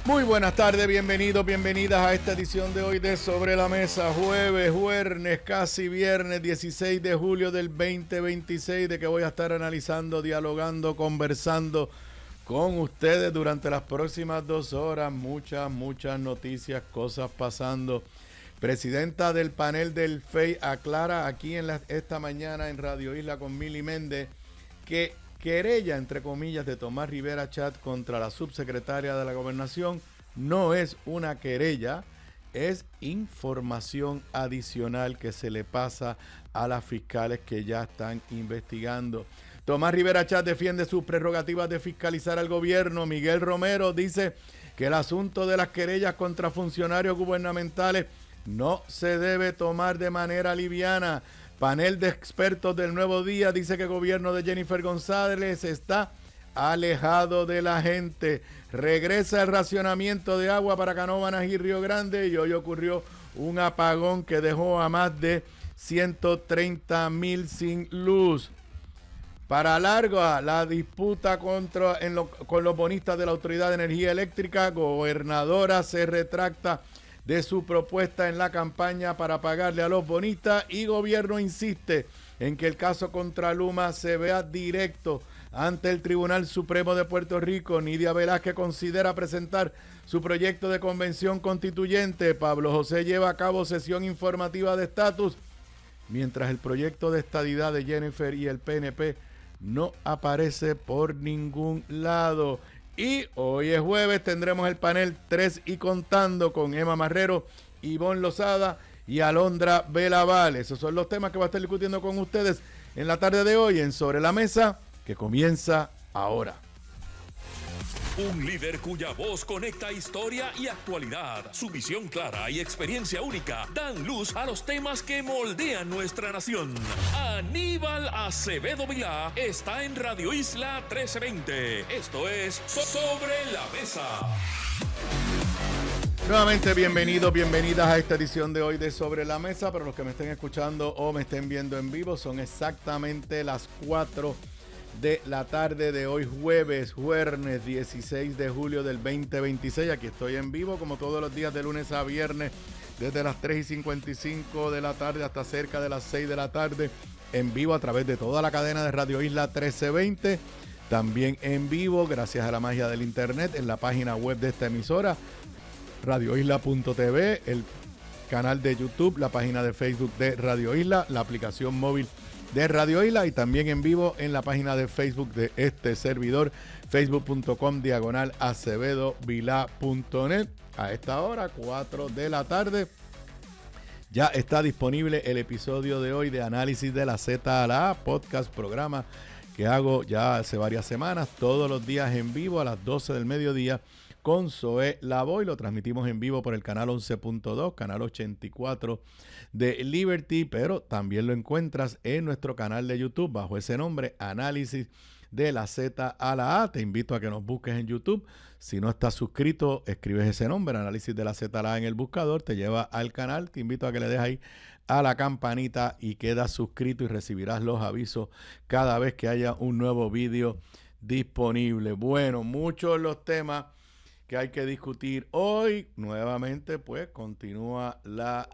Muy buenas tardes, bienvenidos, bienvenidas a esta edición de hoy de Sobre la Mesa, jueves, casi viernes 16 de julio del 2026, de que voy a estar analizando, dialogando, conversando con ustedes durante las próximas 2 horas. Muchas noticias, cosas pasando. Presidenta del panel del FEI aclara aquí esta mañana en Radio Isla con Mili Méndez que querella, entre comillas, de Tomás Rivera Chat contra la subsecretaria de la Gobernación no es una querella, es información adicional que se le pasa a las fiscales que ya están investigando. Tomás Rivera Chat defiende sus prerrogativas de fiscalizar al gobierno. Miguel Romero dice que el asunto de las querellas contra funcionarios gubernamentales no se debe tomar de manera liviana. Panel de expertos del Nuevo Día dice que el gobierno de Jennifer González está alejado de la gente. Regresa el racionamiento de agua para Canóvanas y Río Grande y hoy ocurrió un apagón que dejó a más de 130,000 sin luz. Para largo, la disputa con los bonistas de la Autoridad de Energía Eléctrica. Gobernadora se retracta de su propuesta en la campaña para pagarle a los bonistas y gobierno insiste en que el caso contra Luma se vea directo ante el Tribunal Supremo de Puerto Rico. Nidia Velázquez considera presentar su proyecto de convención constituyente. Pablo José lleva a cabo sesión informativa de estatus, mientras el proyecto de estadidad de Jennifer y el PNP no aparece por ningún lado. Y hoy es jueves, tendremos el panel 3 y contando con Emma Marrero, Ivonne Lozada y Alondra Velaval. Esos son los temas que va a estar discutiendo con ustedes en la tarde de hoy en Sobre la Mesa, que comienza ahora. Un líder cuya voz conecta historia y actualidad. Su visión clara y experiencia única dan luz a los temas que moldean nuestra nación. Aníbal Acevedo Vilá está en Radio Isla 1320. Esto es Sobre la Mesa. Nuevamente bienvenidos, bienvenidas a esta edición de hoy de Sobre la Mesa. Para los que me estén escuchando o me estén viendo en vivo, son exactamente las 4 de la tarde de hoy, jueves 16 de julio del 2026. Aquí estoy en vivo como todos los días de lunes a viernes, desde las 3:55 de la tarde hasta cerca de las 6 de la tarde, en vivo a través de toda la cadena de Radio Isla 1320. También en vivo, gracias a la magia del internet, en la página web de esta emisora, radioisla.tv, el canal de YouTube, la página de Facebook de Radio Isla, la aplicación móvil de Radio Isla y también en vivo en la página de Facebook de este servidor, facebook.com/acevedovilá.net. A esta hora, 4 de la tarde, ya está disponible el episodio de hoy de Análisis de la Z a la A, podcast, programa que hago ya hace varias semanas, todos los días en vivo a las 12 del mediodía con Zoé Lavoy. Lo transmitimos en vivo por el canal 11.2, canal 84 de Liberty, pero también lo encuentras en nuestro canal de YouTube bajo ese nombre, Análisis de la Z a la A. Te invito a que nos busques en YouTube. Si no estás suscrito, escribes ese nombre, Análisis de la Z a la A, en el buscador, te lleva al canal. Te invito a que le des ahí a la campanita y quedas suscrito y recibirás los avisos cada vez que haya un nuevo vídeo disponible. Bueno, muchos los temas que hay que discutir hoy. Nuevamente, pues, continúa la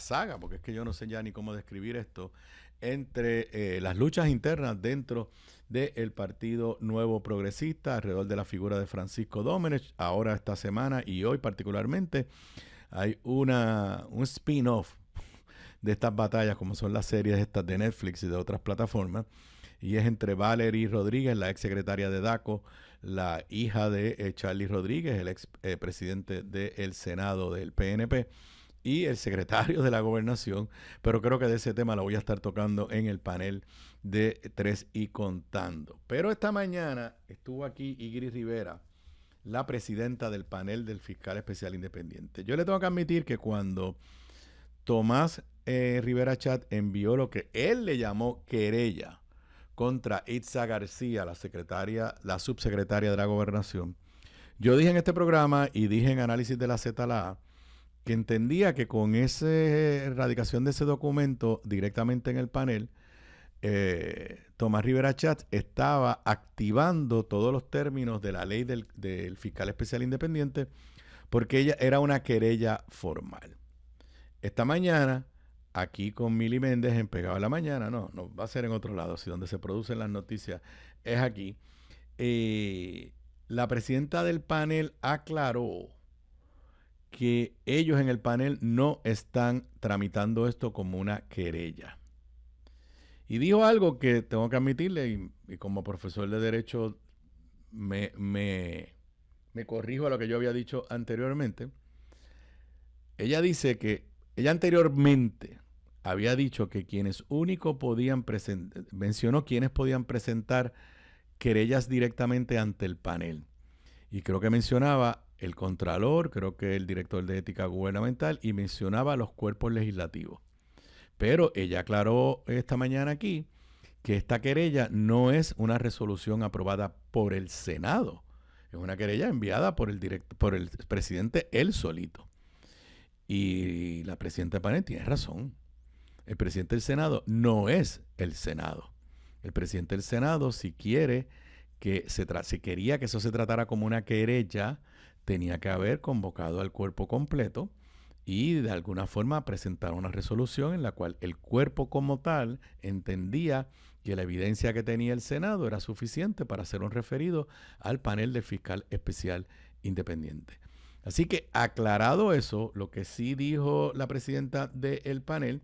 saga, porque es que yo no sé ya ni cómo describir esto, entre las luchas internas dentro del Partido Nuevo Progresista, alrededor de la figura de Francisco Domenech. Ahora, esta semana y hoy particularmente, hay un spin-off de estas batallas, como son las series estas de Netflix y de otras plataformas, y es entre Valerie Rodríguez, la ex secretaria de DACO, la hija de Charlie Rodríguez, el ex presidente del Senado del PNP, y el secretario de la Gobernación. Pero creo que de ese tema lo voy a estar tocando en el panel de 3 y contando. Pero esta mañana estuvo aquí Igris Rivera, la presidenta del panel del fiscal especial independiente. Yo le tengo que admitir que cuando Tomás Rivera Chat envió lo que él le llamó querella contra Itza García, la subsecretaria de la Gobernación, yo dije en este programa y dije en Análisis de la Z a la A que entendía que con esa erradicación de ese documento directamente en el panel, Tomás Rivera Chatz estaba activando todos los términos de la ley del fiscal especial independiente porque ella era una querella formal. Esta mañana, aquí con Mili Méndez en Pegado a la Mañana, no va a ser en otro lado, si donde se producen las noticias es aquí, la presidenta del panel aclaró que ellos en el panel no están tramitando esto como una querella. Y dijo algo que tengo que admitirle, y como profesor de Derecho me corrijo a lo que yo había dicho anteriormente. Ella dice que ella anteriormente había dicho que quienes único podían presentar, mencionó quienes podían presentar querellas directamente ante el panel. Y creo que mencionaba el Contralor, creo que el Director de Ética Gubernamental, y mencionaba los cuerpos legislativos. Pero ella aclaró esta mañana aquí que esta querella no es una resolución aprobada por el Senado. Es una querella enviada por el presidente él solito. Y la presidenta del panel tiene razón. El presidente del Senado no es el Senado. El presidente del Senado, si quería que eso se tratara como una querella, tenía que haber convocado al cuerpo completo y de alguna forma presentar una resolución en la cual el cuerpo como tal entendía que la evidencia que tenía el Senado era suficiente para hacer un referido al panel del fiscal especial independiente. Así que aclarado eso, lo que sí dijo la presidenta del panel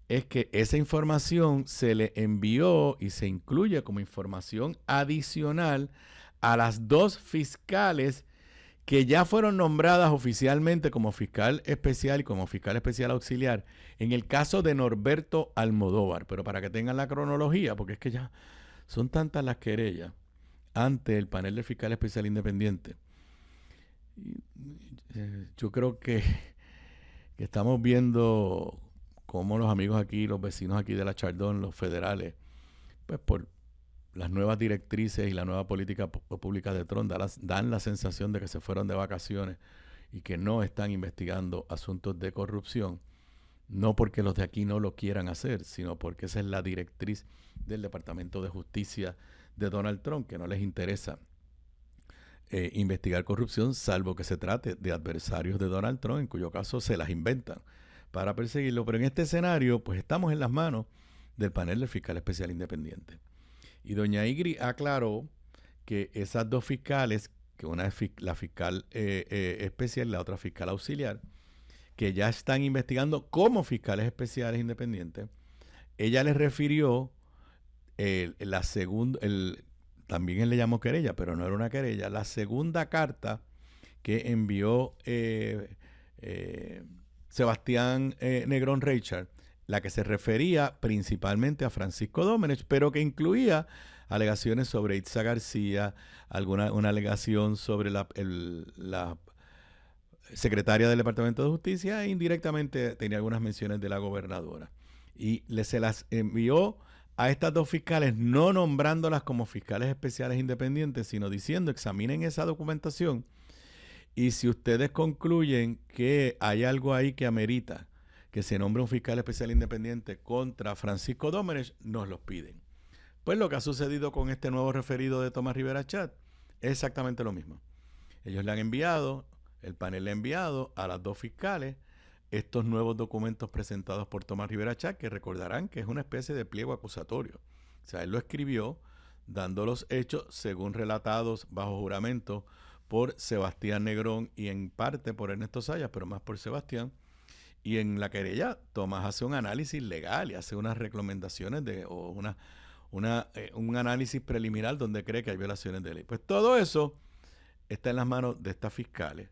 es que esa información se le envió y se incluye como información adicional a las 2 fiscales que ya fueron nombradas oficialmente como fiscal especial y como fiscal especial auxiliar en el caso de Norberto Almodóvar. Pero para que tengan la cronología, porque es que ya son tantas las querellas ante el panel del fiscal especial independiente. Yo creo que estamos viendo cómo los amigos aquí, los vecinos aquí de la Chardón, los federales, pues por las nuevas directrices y la nueva política pública de Trump dan la sensación de que se fueron de vacaciones y que no están investigando asuntos de corrupción, no porque los de aquí no lo quieran hacer, sino porque esa es la directriz del Departamento de Justicia de Donald Trump, que no les interesa investigar corrupción, salvo que se trate de adversarios de Donald Trump, en cuyo caso se las inventan para perseguirlo. Pero en este escenario, pues estamos en las manos del panel del fiscal especial independiente. Y doña Igri aclaró que esas 2 fiscales, que una es la fiscal especial y la otra fiscal auxiliar, que ya están investigando como fiscales especiales independientes, ella les refirió también él le llamó querella, pero no era una querella, la segunda carta que envió Sebastián Negrón Reichard, la que se refería principalmente a Francisco Domenech, pero que incluía alegaciones sobre Itza García, una alegación sobre la secretaria del Departamento de Justicia e indirectamente tenía algunas menciones de la gobernadora. Y se las envió a estas 2 fiscales, no nombrándolas como fiscales especiales independientes, sino diciendo, examinen esa documentación y si ustedes concluyen que hay algo ahí que amerita que se nombre un fiscal especial independiente contra Francisco Domenech, nos los piden. Pues lo que ha sucedido con este nuevo referido de Tomás Rivera Chatz es exactamente lo mismo. Ellos le han enviado, el panel le ha enviado a las 2 fiscales estos nuevos documentos presentados por Tomás Rivera Chatz, que recordarán que es una especie de pliego acusatorio. O sea, él lo escribió dando los hechos según relatados bajo juramento por Sebastián Negrón y en parte por Ernesto Zayas, pero más por Sebastián. Y en la querella, Tomás hace un análisis legal y hace unas recomendaciones un análisis preliminar donde cree que hay violaciones de ley. Pues todo eso está en las manos de estas fiscales,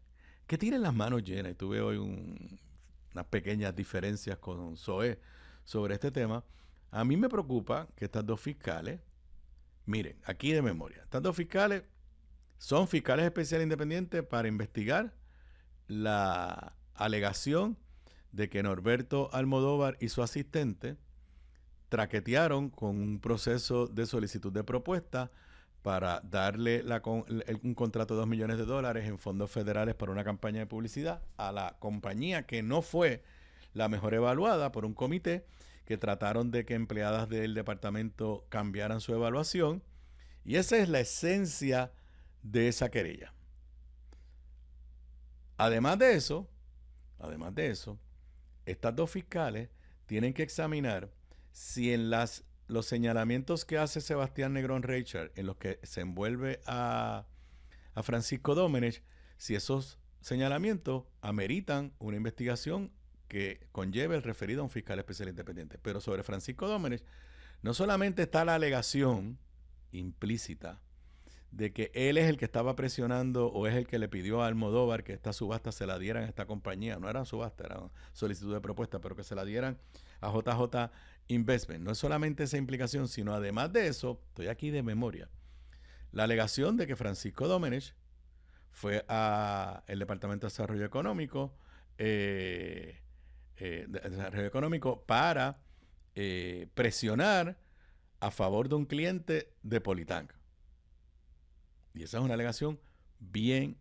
que tienen las manos llenas. Y tuve hoy unas pequeñas diferencias con Zoé sobre este tema. A mí me preocupa que estas 2 fiscales, miren, aquí de memoria, estas 2 fiscales son fiscales especiales independientes para investigar la alegación de que Norberto Almodóvar y su asistente traquetearon con un proceso de solicitud de propuesta para darle un contrato de $2 millones en fondos federales para una campaña de publicidad a la compañía que no fue la mejor evaluada por un comité que trataron de que empleadas del departamento cambiaran su evaluación. Y esa es la esencia de esa querella. Además de eso, estas dos fiscales tienen que examinar si en los señalamientos que hace Sebastián Negrón Reichard, en los que se envuelve a Francisco Domenech, si esos señalamientos ameritan una investigación que conlleve el referido a un fiscal especial independiente. Pero sobre Francisco Domenech, no solamente está la alegación implícita de que él es el que estaba presionando o es el que le pidió a Almodóvar que esta subasta se la dieran a esta compañía. No era subasta, era solicitud de propuesta, pero que se la dieran a JJ Investment. No es solamente esa implicación, sino además de eso, estoy aquí de memoria, la alegación de que Francisco Domenech fue al Departamento de Desarrollo Económico, para presionar a favor de un cliente de Politank. Y esa es una alegación bien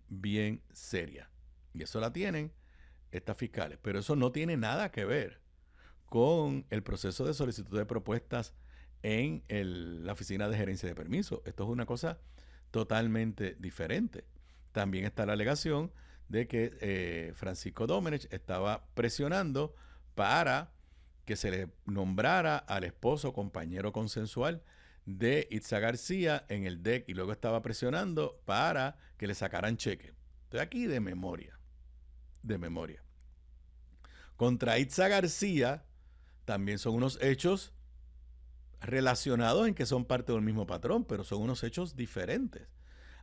seria. Y eso la tienen estas fiscales. Pero eso no tiene nada que ver con el proceso de solicitud de propuestas en la Oficina de Gerencia de Permisos. Esto es una cosa totalmente diferente. También está la alegación de que Francisco Domenech estaba presionando para que se le nombrara al esposo compañero consensual de Itza García en el DEC y luego estaba presionando para que le sacaran cheque. Estoy aquí de memoria. Contra Itza García también son unos hechos relacionados en que son parte del mismo patrón, pero son unos hechos diferentes.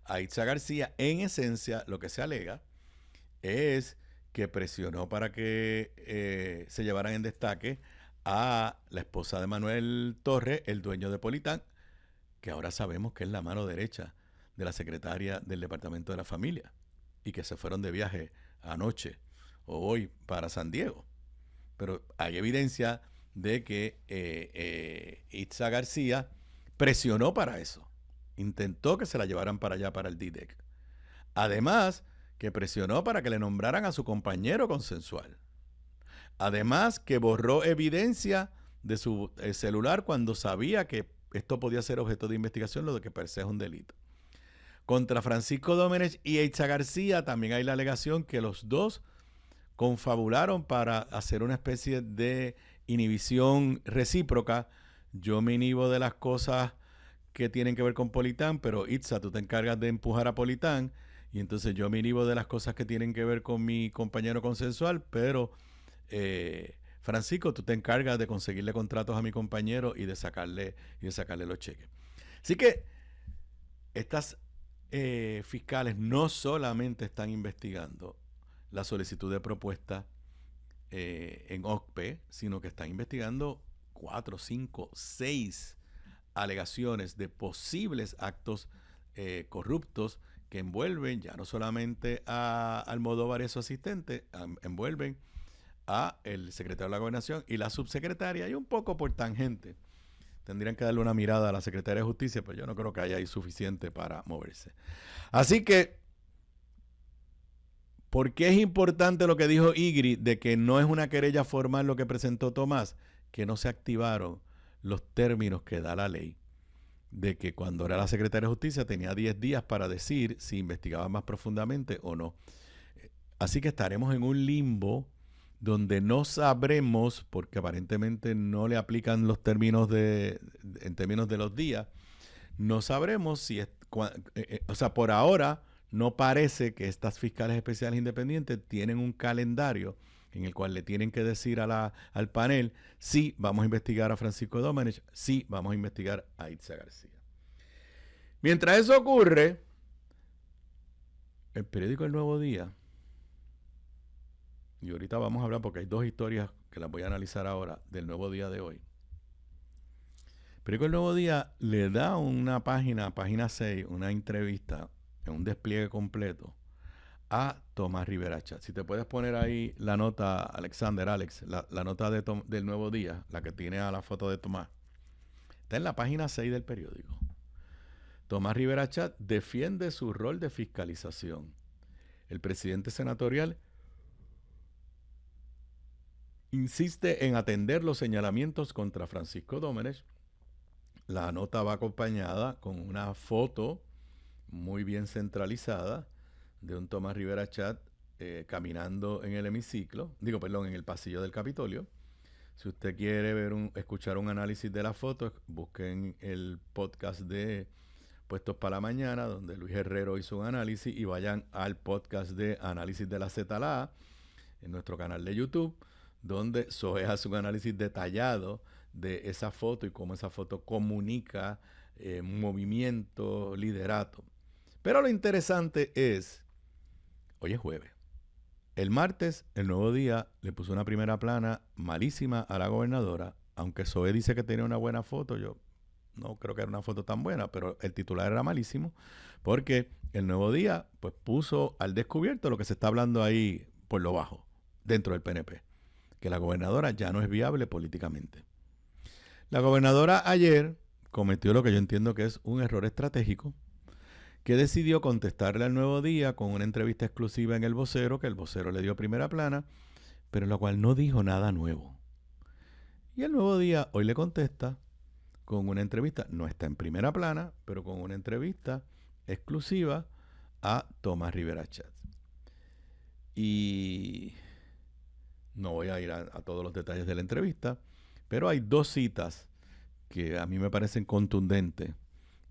A Itza García, en esencia, lo que se alega es que presionó para que se llevaran en destaque a la esposa de Manuel Torres, el dueño de Politank, que ahora sabemos que es la mano derecha de la secretaria del Departamento de la Familia y que se fueron de viaje anoche o hoy para San Diego. Pero hay evidencia de que Itza García presionó para eso. Intentó que se la llevaran para allá, para el DDEC. Además, que presionó para que le nombraran a su compañero consensual. Además, que borró evidencia de su celular cuando sabía que esto podía ser objeto de investigación, lo de que per se es un delito. Contra Francisco Domenech y Itza García también hay la alegación que los dos confabularon para hacer una especie de inhibición recíproca. Yo me inhibo de las cosas que tienen que ver con Politank, pero Itza, tú te encargas de empujar a Politank, y entonces yo me inhibo de las cosas que tienen que ver con mi compañero consensual, pero Francisco, tú te encargas de conseguirle contratos a mi compañero y de sacarle los cheques. Así que estas fiscales no solamente están investigando la solicitud de propuesta en OCPE, sino que están investigando 4, 5, 6 alegaciones de posibles actos corruptos que envuelven ya no solamente a Almodóvar y su asistente, envuelven a el secretario de la Gobernación y la subsecretaria, y un poco por tangente. Tendrían que darle una mirada a la Secretaría de Justicia, pero yo no creo que haya ahí suficiente para moverse. Así que, ¿por qué es importante lo que dijo Igri de que no es una querella formal lo que presentó Tomás? Que no se activaron los términos que da la ley, de que cuando era la Secretaría de Justicia tenía 10 días para decir si investigaba más profundamente o no. Así que estaremos en un limbo donde no sabremos, porque aparentemente no le aplican los términos en términos de los días, no sabremos si por ahora no parece que estas fiscales especiales independientes tienen un calendario en el cual le tienen que decir al panel, sí, vamos a investigar a Francisco Domenech, sí, vamos a investigar a Itza García. Mientras eso ocurre, el periódico El Nuevo Día, y ahorita vamos a hablar porque hay 2 historias que las voy a analizar ahora del Nuevo Día de hoy. El periódico El Nuevo Día le da una página 6, una entrevista en un despliegue completo a Tomás Rivera Chat. Si te puedes poner ahí la nota, Alex, la nota del Nuevo Día, la que tiene a la foto de Tomás. Está en la página 6 del periódico. Tomás Rivera Chat defiende su rol de fiscalización. El presidente senatorial insiste en atender los señalamientos contra Francisco Domenech. La nota va acompañada con una foto muy bien centralizada de un Tomás Rivera Chat caminando en el en el pasillo del Capitolio. Si usted quiere escuchar un análisis de la foto, busquen el podcast de Puestos para la Mañana, donde Luis Herrero hizo un análisis, y vayan al podcast de Análisis de la ZLA en nuestro canal de YouTube, donde Zoe hace un análisis detallado de esa foto y cómo esa foto comunica movimiento, liderato. Pero lo interesante es, hoy es jueves. El martes, El Nuevo Día le puso una primera plana malísima a la gobernadora, aunque Zoe dice que tenía una buena foto. Yo no creo que era una foto tan buena, pero el titular era malísimo, porque El Nuevo Día pues puso al descubierto lo que se está hablando ahí por lo bajo, dentro del PNP, que la gobernadora ya no es viable políticamente. La gobernadora ayer cometió lo que yo entiendo que es un error estratégico, que decidió contestarle al Nuevo Día con una entrevista exclusiva en El Vocero, que El Vocero le dio primera plana, pero en la cual no dijo nada nuevo. Y El Nuevo Día hoy le contesta con una entrevista, no está en primera plana, pero con una entrevista exclusiva a Tomás Rivera Chat. Y no voy a ir a todos los detalles de la entrevista, pero hay dos citas que a mí me parecen contundentes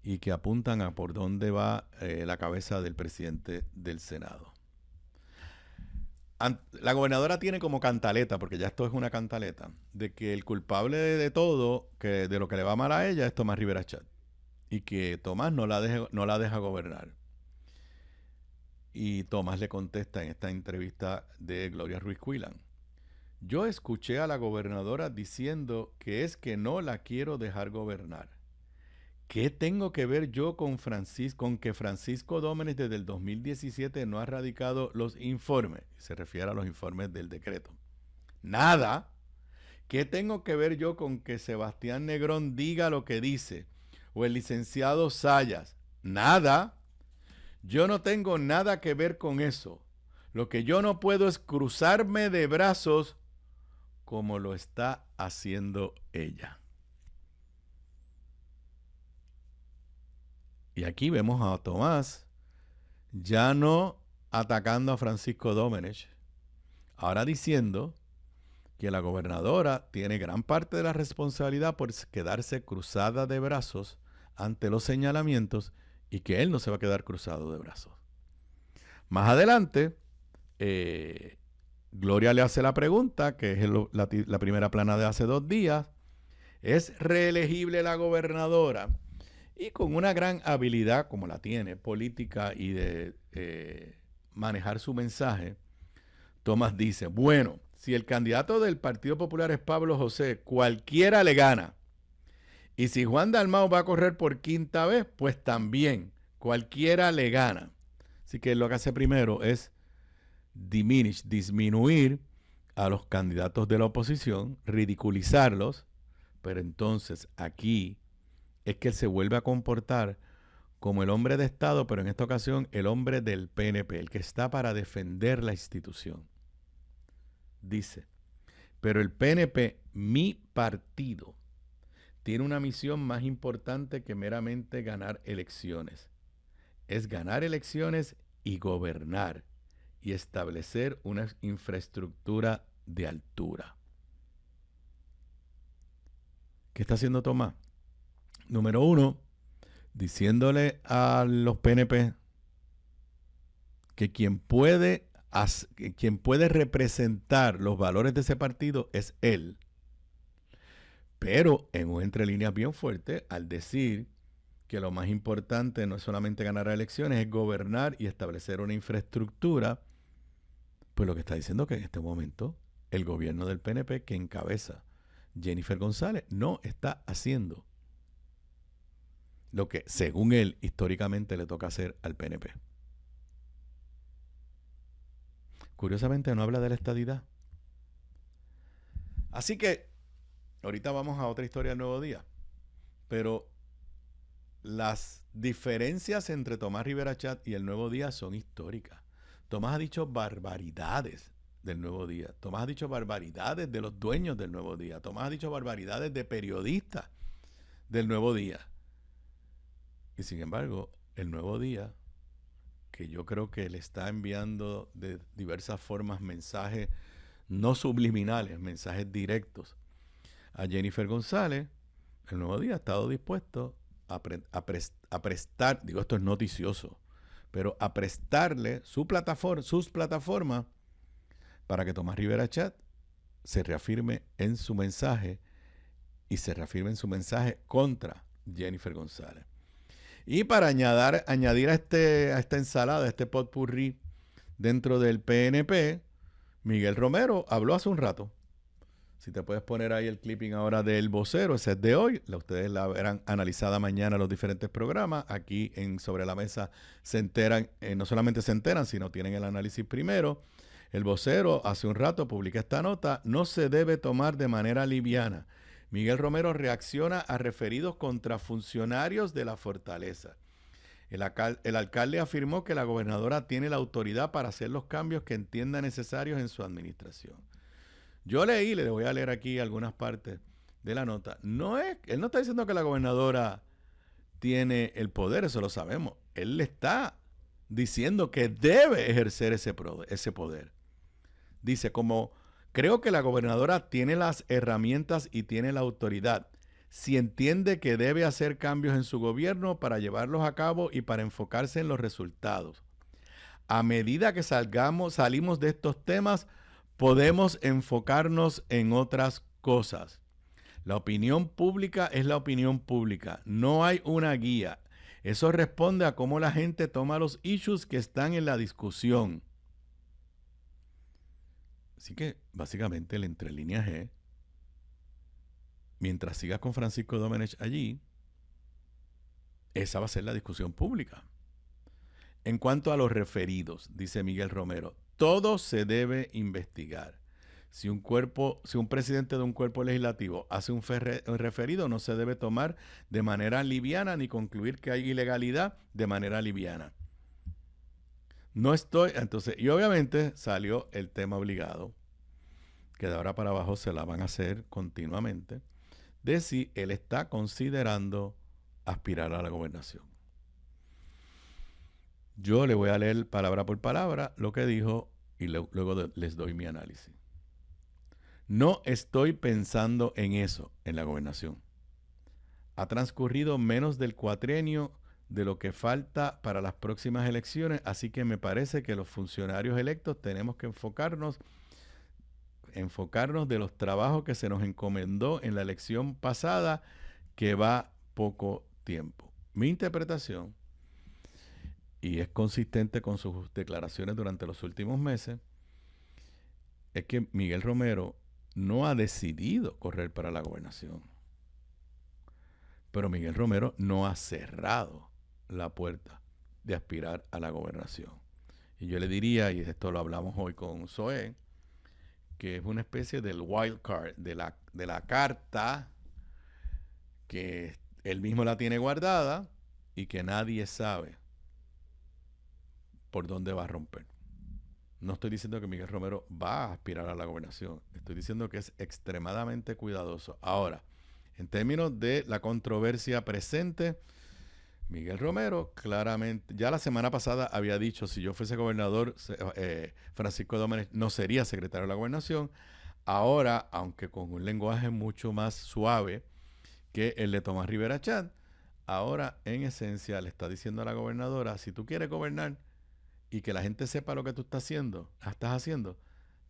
y que apuntan a por dónde va la cabeza del presidente del Senado. La gobernadora tiene como cantaleta, porque ya esto es una cantaleta, de que el culpable de todo, que de lo que le va mal a ella, es Tomás Rivera Chat, y que Tomás no la deja gobernar. Y Tomás le contesta en esta entrevista de Gloria Ruiz Cuilán: yo escuché a la gobernadora diciendo que es que no la quiero dejar gobernar. ¿Qué tengo que ver yo con que Francisco Domenech desde el 2017 no ha radicado los informes? Se refiere a los informes del decreto. Nada. ¿Qué tengo que ver yo con que Sebastián Negrón diga lo que dice? O el licenciado Sayas. Nada. Yo no tengo nada que ver con eso. Lo que yo no puedo es cruzarme de brazos como lo está haciendo ella. Y aquí vemos a Tomás ya no atacando a Francisco Domenech, ahora diciendo que la gobernadora tiene gran parte de la responsabilidad por quedarse cruzada de brazos ante los señalamientos y que él no se va a quedar cruzado de brazos. Más adelante, Gloria le hace la pregunta, que es la primera plana de hace 2 días: ¿es reelegible la gobernadora? Y con una gran habilidad, como la tiene, política y de manejar su mensaje, Tomás dice: bueno, si el candidato del Partido Popular es Pablo José, cualquiera le gana. Y si Juan Dalmau va a correr por 5ª vez, pues también, cualquiera le gana. Así que lo que hace primero es disminuir a los candidatos de la oposición, ridiculizarlos, pero entonces aquí es que él se vuelve a comportar como el hombre de Estado, pero en esta ocasión el hombre del PNP, el que está para defender la institución. Dice: pero el PNP, mi partido, tiene una misión más importante que meramente ganar elecciones. Es ganar elecciones y gobernar y establecer una infraestructura de altura. ¿Qué está haciendo Tomás? Número 1, diciéndole a los PNP que quien puede representar los valores de ese partido es él. Pero en un entre líneas bien fuerte, al decir que lo más importante no es solamente ganar elecciones, es gobernar y establecer una infraestructura, pues lo que está diciendo es que en este momento el gobierno del PNP, que encabeza Jennifer González, no está haciendo lo que, según él, históricamente le toca hacer al PNP. Curiosamente no habla de la estadidad. Así que ahorita vamos a otra historia del Nuevo Día. Pero las diferencias entre Tomás Rivera Chat y el Nuevo Día son históricas. Tomás ha dicho barbaridades del Nuevo Día. Tomás ha dicho barbaridades de los dueños del Nuevo Día. Tomás ha dicho barbaridades de periodistas del Nuevo Día. Y sin embargo, el Nuevo Día, que yo creo que le está enviando de diversas formas mensajes no subliminales, mensajes directos a Jennifer González, el Nuevo Día ha estado dispuesto a prestar, digo, esto es noticioso, pero a prestarle sus plataformas para que Tomás Rivera Chat se reafirme en su mensaje y se reafirme en su mensaje contra Jennifer González. Y para añadir a esta ensalada, a este potpourri dentro del PNP, Miguel Romero habló hace un rato. Si te puedes poner ahí el clipping ahora del vocero, ese es de hoy. Ustedes la verán analizada mañana en los diferentes programas. Aquí en Sobre la Mesa se enteran, no solamente se enteran, sino tienen el análisis primero. El vocero hace un rato publica esta nota. No se debe tomar de manera liviana. Miguel Romero reacciona a referidos contra funcionarios de la Fortaleza. El alcalde afirmó que la gobernadora tiene la autoridad para hacer los cambios que entienda necesarios en su administración. Yo leí, le voy a leer aquí algunas partes de la nota. Él no está diciendo que la gobernadora tiene el poder, eso lo sabemos. Él le está diciendo que debe ejercer ese poder. Dice, como creo que la gobernadora tiene las herramientas y tiene la autoridad. Si entiende que debe hacer cambios en su gobierno para llevarlos a cabo y para enfocarse en los resultados. A medida que salimos de estos temas, podemos enfocarnos en otras cosas. La opinión pública es la opinión pública. No hay una guía. Eso responde a cómo la gente toma los issues que están en la discusión. Así que, básicamente, el entre líneas es, mientras sigas con Francisco Domenech allí, esa va a ser la discusión pública. En cuanto a los referidos, dice Miguel Romero, todo se debe investigar. Si un presidente de un cuerpo legislativo hace un referido, no se debe tomar de manera liviana ni concluir que hay ilegalidad de manera liviana. Entonces, y obviamente salió el tema obligado, que de ahora para abajo se la van a hacer continuamente, de si él está considerando aspirar a la gobernación. Yo le voy a leer palabra por palabra lo que dijo y luego les doy mi análisis. No estoy pensando en eso, en la gobernación. Ha transcurrido menos del cuatrienio de lo que falta para las próximas elecciones, así que me parece que los funcionarios electos tenemos que enfocarnos de los trabajos que se nos encomendó en la elección pasada, que va poco tiempo. Mi interpretación, y es consistente con sus declaraciones durante los últimos meses, es que Miguel Romero no ha decidido correr para la gobernación. Pero Miguel Romero no ha cerrado la puerta de aspirar a la gobernación. Y yo le diría, y esto lo hablamos hoy con Zoé, que es una especie del wild card, de la carta que él mismo la tiene guardada y que nadie sabe por dónde va a romper. No estoy diciendo que Miguel Romero va a aspirar a la gobernación. Estoy diciendo que es extremadamente cuidadoso. Ahora, en términos de la controversia presente, Miguel Romero claramente, ya la semana pasada había dicho, si yo fuese gobernador, Francisco Domenech no sería secretario de la gobernación. Ahora, aunque con un lenguaje mucho más suave que el de Tomás Rivera Chat, ahora en esencia le está diciendo a la gobernadora, si tú quieres gobernar y que la gente sepa lo que tú estás haciendo,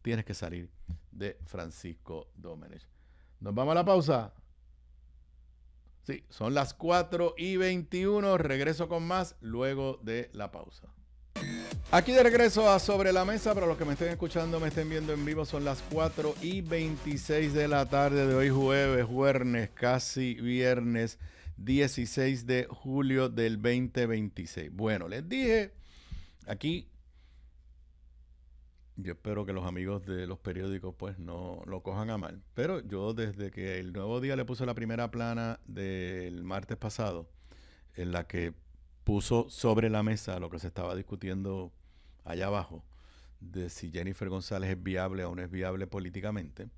tienes que salir de Francisco Domenech. ¿Nos vamos a la pausa? Sí, son las 4:21. Regreso con más luego de la pausa. Aquí de regreso a Sobre la Mesa. Para los que me estén escuchando, me estén viendo en vivo, son las 4:26 de la tarde de hoy, jueves, casi viernes, 16 de julio del 2026. Bueno, les dije aquí, yo espero que los amigos de los periódicos pues no lo cojan a mal, pero yo desde que el Nuevo Día le puso la primera plana del martes pasado, en la que puso sobre la mesa lo que se estaba discutiendo allá abajo, de si Jennifer González es viable o no es viable políticamente,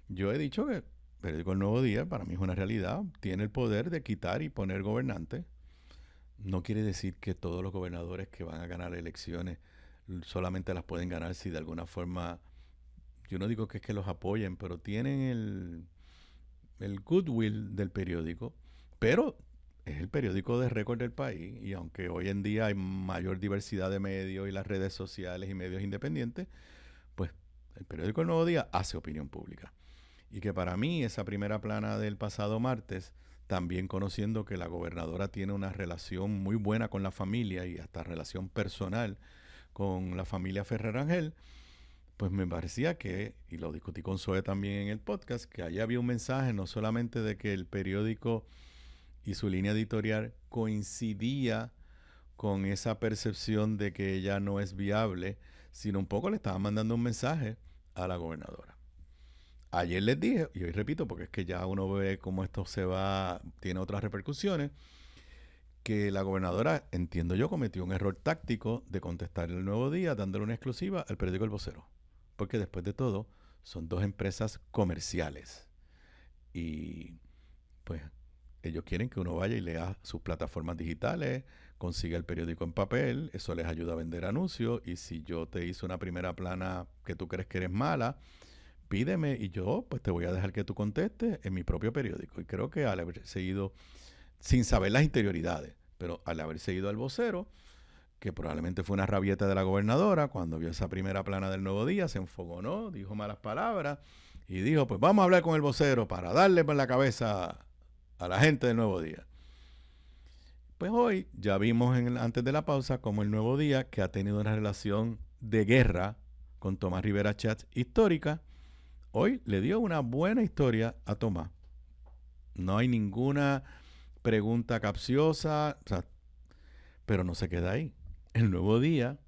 yo he dicho que el periódico El Nuevo Día para mí es una realidad, tiene el poder de quitar y poner gobernantes. No quiere decir que todos los gobernadores que van a ganar elecciones solamente las pueden ganar si de alguna forma, yo no digo que es que los apoyen, pero tienen el goodwill del periódico, pero es el periódico de récord del país, y aunque hoy en día hay mayor diversidad de medios y las redes sociales y medios independientes, pues el periódico El Nuevo Día hace opinión pública. Y que para mí esa primera plana del pasado martes, también conociendo que la gobernadora tiene una relación muy buena con la familia y hasta relación personal con la familia Ferrer Ángel, pues me parecía que, y lo discutí con Zoe también en el podcast, que ahí había un mensaje no solamente de que el periódico y su línea editorial coincidía con esa percepción de que ella no es viable, sino un poco le estaba mandando un mensaje a la gobernadora. Ayer les dije, y hoy repito, porque es que ya uno ve cómo esto se va, tiene otras repercusiones, que la gobernadora, entiendo yo, cometió un error táctico de contestar El Nuevo Día dándole una exclusiva al periódico El Vocero. Porque después de todo, son dos empresas comerciales. Y pues ellos quieren que uno vaya y lea sus plataformas digitales, consiga el periódico en papel, eso les ayuda a vender anuncios. Y si yo te hice una primera plana que tú crees que eres mala, pídeme y yo pues te voy a dejar que tú contestes en mi propio periódico. Y creo que al haber seguido, sin saber las interioridades, pero al haber seguido al Vocero, que probablemente fue una rabieta de la gobernadora, cuando vio esa primera plana del Nuevo Día, se enfogonó, dijo malas palabras y dijo, pues vamos a hablar con el Vocero para darle por la cabeza a la gente del Nuevo Día. Pues hoy ya vimos antes de la pausa como el Nuevo Día, que ha tenido una relación de guerra con Tomás Rivera Chatz histórica, hoy le dio una buena historia a Tomás. No hay ninguna pregunta capciosa, pero no se queda ahí. El Nuevo Día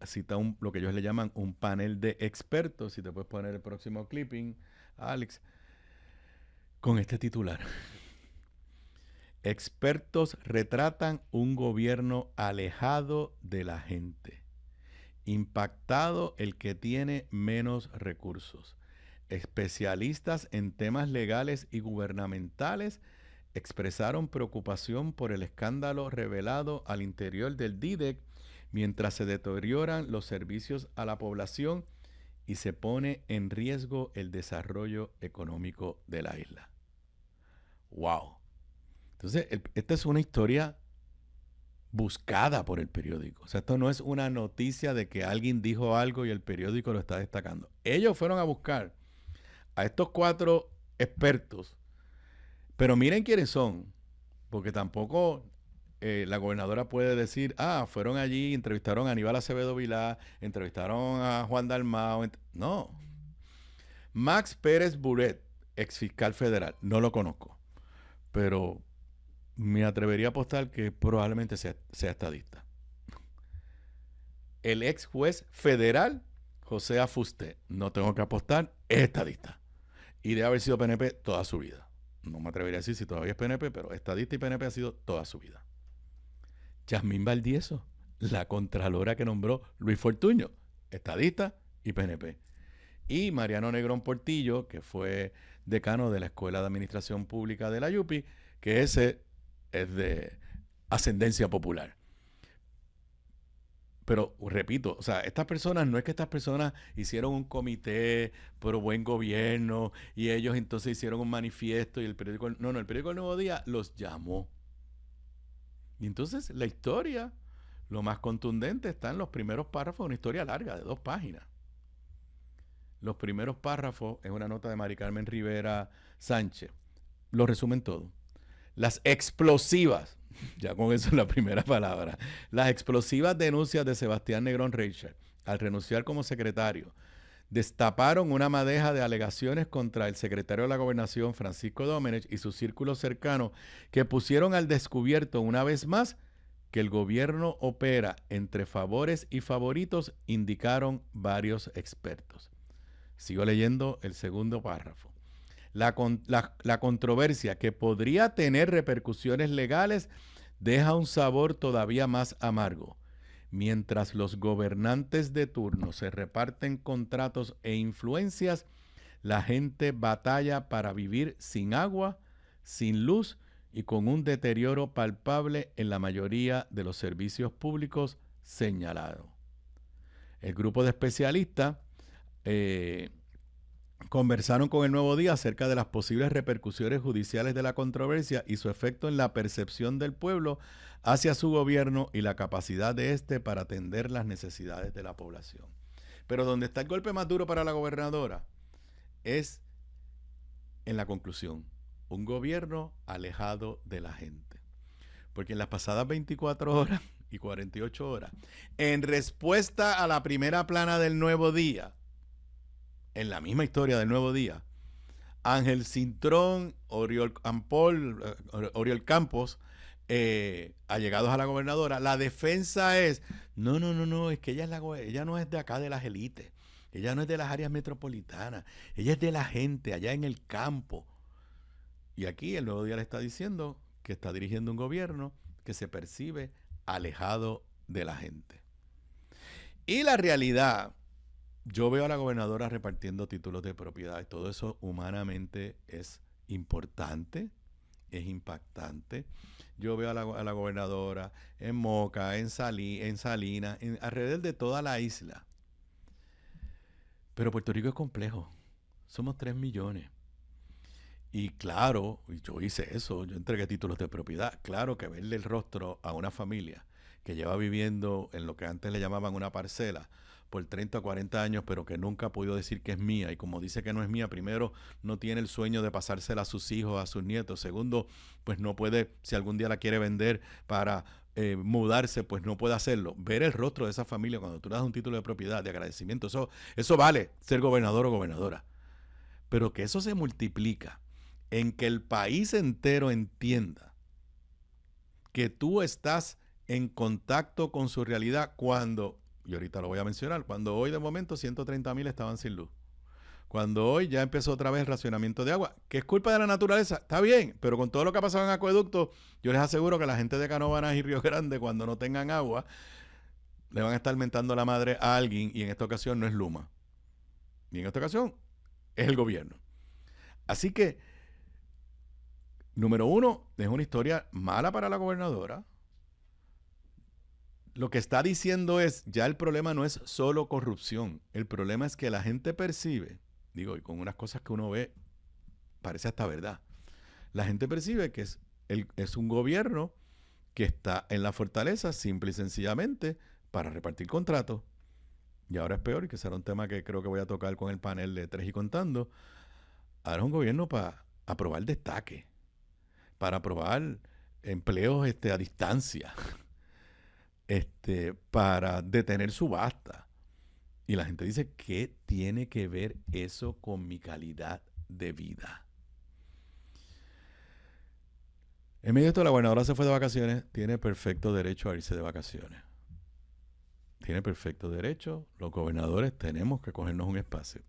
cita lo que ellos le llaman un panel de expertos, si te puedes poner el próximo clipping, Alex, con este titular. Expertos retratan un gobierno alejado de la gente. Impactado el que tiene menos recursos. Especialistas en temas legales y gubernamentales expresaron preocupación por el escándalo revelado al interior del DIDEC mientras se deterioran los servicios a la población y se pone en riesgo el desarrollo económico de la isla. ¡Wow! Entonces, esta es una historia buscada por el periódico. O sea, esto no es una noticia de que alguien dijo algo y el periódico lo está destacando. Ellos fueron a buscar a estos 4 expertos, pero miren quiénes son, porque tampoco la gobernadora puede decir, fueron allí, entrevistaron a Aníbal Acevedo Vilá, entrevistaron a Juan Dalmau. No. Max Pérez Buret, ex fiscal federal, no lo conozco, pero me atrevería a apostar que probablemente sea estadista. El ex juez federal, José Afusté, no tengo que apostar, es estadista. Y debe haber sido PNP toda su vida. No me atrevería a decir si todavía es PNP, pero estadista y PNP ha sido toda su vida. Yasmín Valdieso, la contralora que nombró Luis Fortuño, estadista y PNP. Y Mariano Negrón Portillo, que fue decano de la Escuela de Administración Pública de la UPI, que ese es de ascendencia popular. Pero, repito, o sea, estas personas, no es que estas personas hicieron un comité pro buen gobierno y ellos entonces hicieron un manifiesto y el periódico, no, el periódico El Nuevo Día los llamó. Y entonces la historia, lo más contundente está en los primeros párrafos de una historia larga de 2 páginas. Los primeros párrafos es una nota de Mari Carmen Rivera Sánchez. Lo resumen todo. Las explosivas, ya con eso es la primera palabra, las explosivas denuncias de Sebastián Negrón Reichert al renunciar como secretario destaparon una madeja de alegaciones contra el secretario de la Gobernación, Francisco Domenech, y su círculo cercano, que pusieron al descubierto una vez más que el gobierno opera entre favores y favoritos, indicaron varios expertos. Sigo leyendo el segundo párrafo. La controversia, que podría tener repercusiones legales, deja un sabor todavía más amargo. Mientras los gobernantes de turno se reparten contratos e influencias, la gente batalla para vivir sin agua, sin luz y con un deterioro palpable en la mayoría de los servicios públicos señalados. El grupo de especialistas conversaron con El Nuevo Día acerca de las posibles repercusiones judiciales de la controversia y su efecto en la percepción del pueblo hacia su gobierno y la capacidad de éste para atender las necesidades de la población. Pero donde está el golpe más duro para la gobernadora es en la conclusión: un gobierno alejado de la gente. Porque en las pasadas 24 horas y 48 horas, en respuesta a la primera plana del Nuevo Día, en la misma historia del Nuevo Día, Ángel Cintrón, Oriol Campos, allegados a la gobernadora, la defensa es: no, es que ella no es de acá de las élites, ella no es de las áreas metropolitanas, ella es de la gente allá en el campo. Y aquí El Nuevo Día le está diciendo que está dirigiendo un gobierno que se percibe alejado de la gente. Y la realidad, yo veo a la gobernadora repartiendo títulos de propiedad, y todo eso humanamente es importante, es impactante. Yo veo a la gobernadora en Moca, en Salinas, alrededor de toda la isla. Pero Puerto Rico es complejo. Somos 3 millones. Y claro, yo hice eso, yo entregué títulos de propiedad. Claro que verle el rostro a una familia que lleva viviendo en lo que antes le llamaban una parcela por 30 o 40 años, pero que nunca ha podido decir que es mía. Y como dice que no es mía, primero, no tiene el sueño de pasársela a sus hijos, a sus nietos. Segundo, pues no puede, si algún día la quiere vender para mudarse, pues no puede hacerlo. Ver el rostro de esa familia cuando tú le das un título de propiedad, de agradecimiento, eso vale ser gobernador o gobernadora. Pero que eso se multiplica en que el país entero entienda que tú estás en contacto con su realidad cuando, y ahorita lo voy a mencionar, cuando hoy de momento 130,000 estaban sin luz. Cuando hoy ya empezó otra vez el racionamiento de agua, que es culpa de la naturaleza, está bien, pero con todo lo que ha pasado en acueductos, yo les aseguro que la gente de Canóvanas y Río Grande, cuando no tengan agua, le van a estar mentando la madre a alguien, y en esta ocasión no es Luma. Y en esta ocasión es el gobierno. Así que, número uno, es una historia mala para la gobernadora. Lo que está diciendo es, ya el problema no es solo corrupción, el problema es que la gente percibe, digo, y con unas cosas que uno ve, parece hasta verdad, la gente percibe que es un gobierno que está en la fortaleza simple y sencillamente para repartir contratos. Y ahora es peor, y que será un tema que creo que voy a tocar con el panel de Tres y Contando. Ahora es un gobierno para aprobar destaque, para aprobar empleos a distancia, para detener subasta. Y la gente dice, ¿qué tiene que ver eso con mi calidad de vida? En medio de esto, la gobernadora se fue de vacaciones, tiene perfecto derecho a irse de vacaciones. Tiene perfecto derecho, los gobernadores tenemos que cogernos un espacio.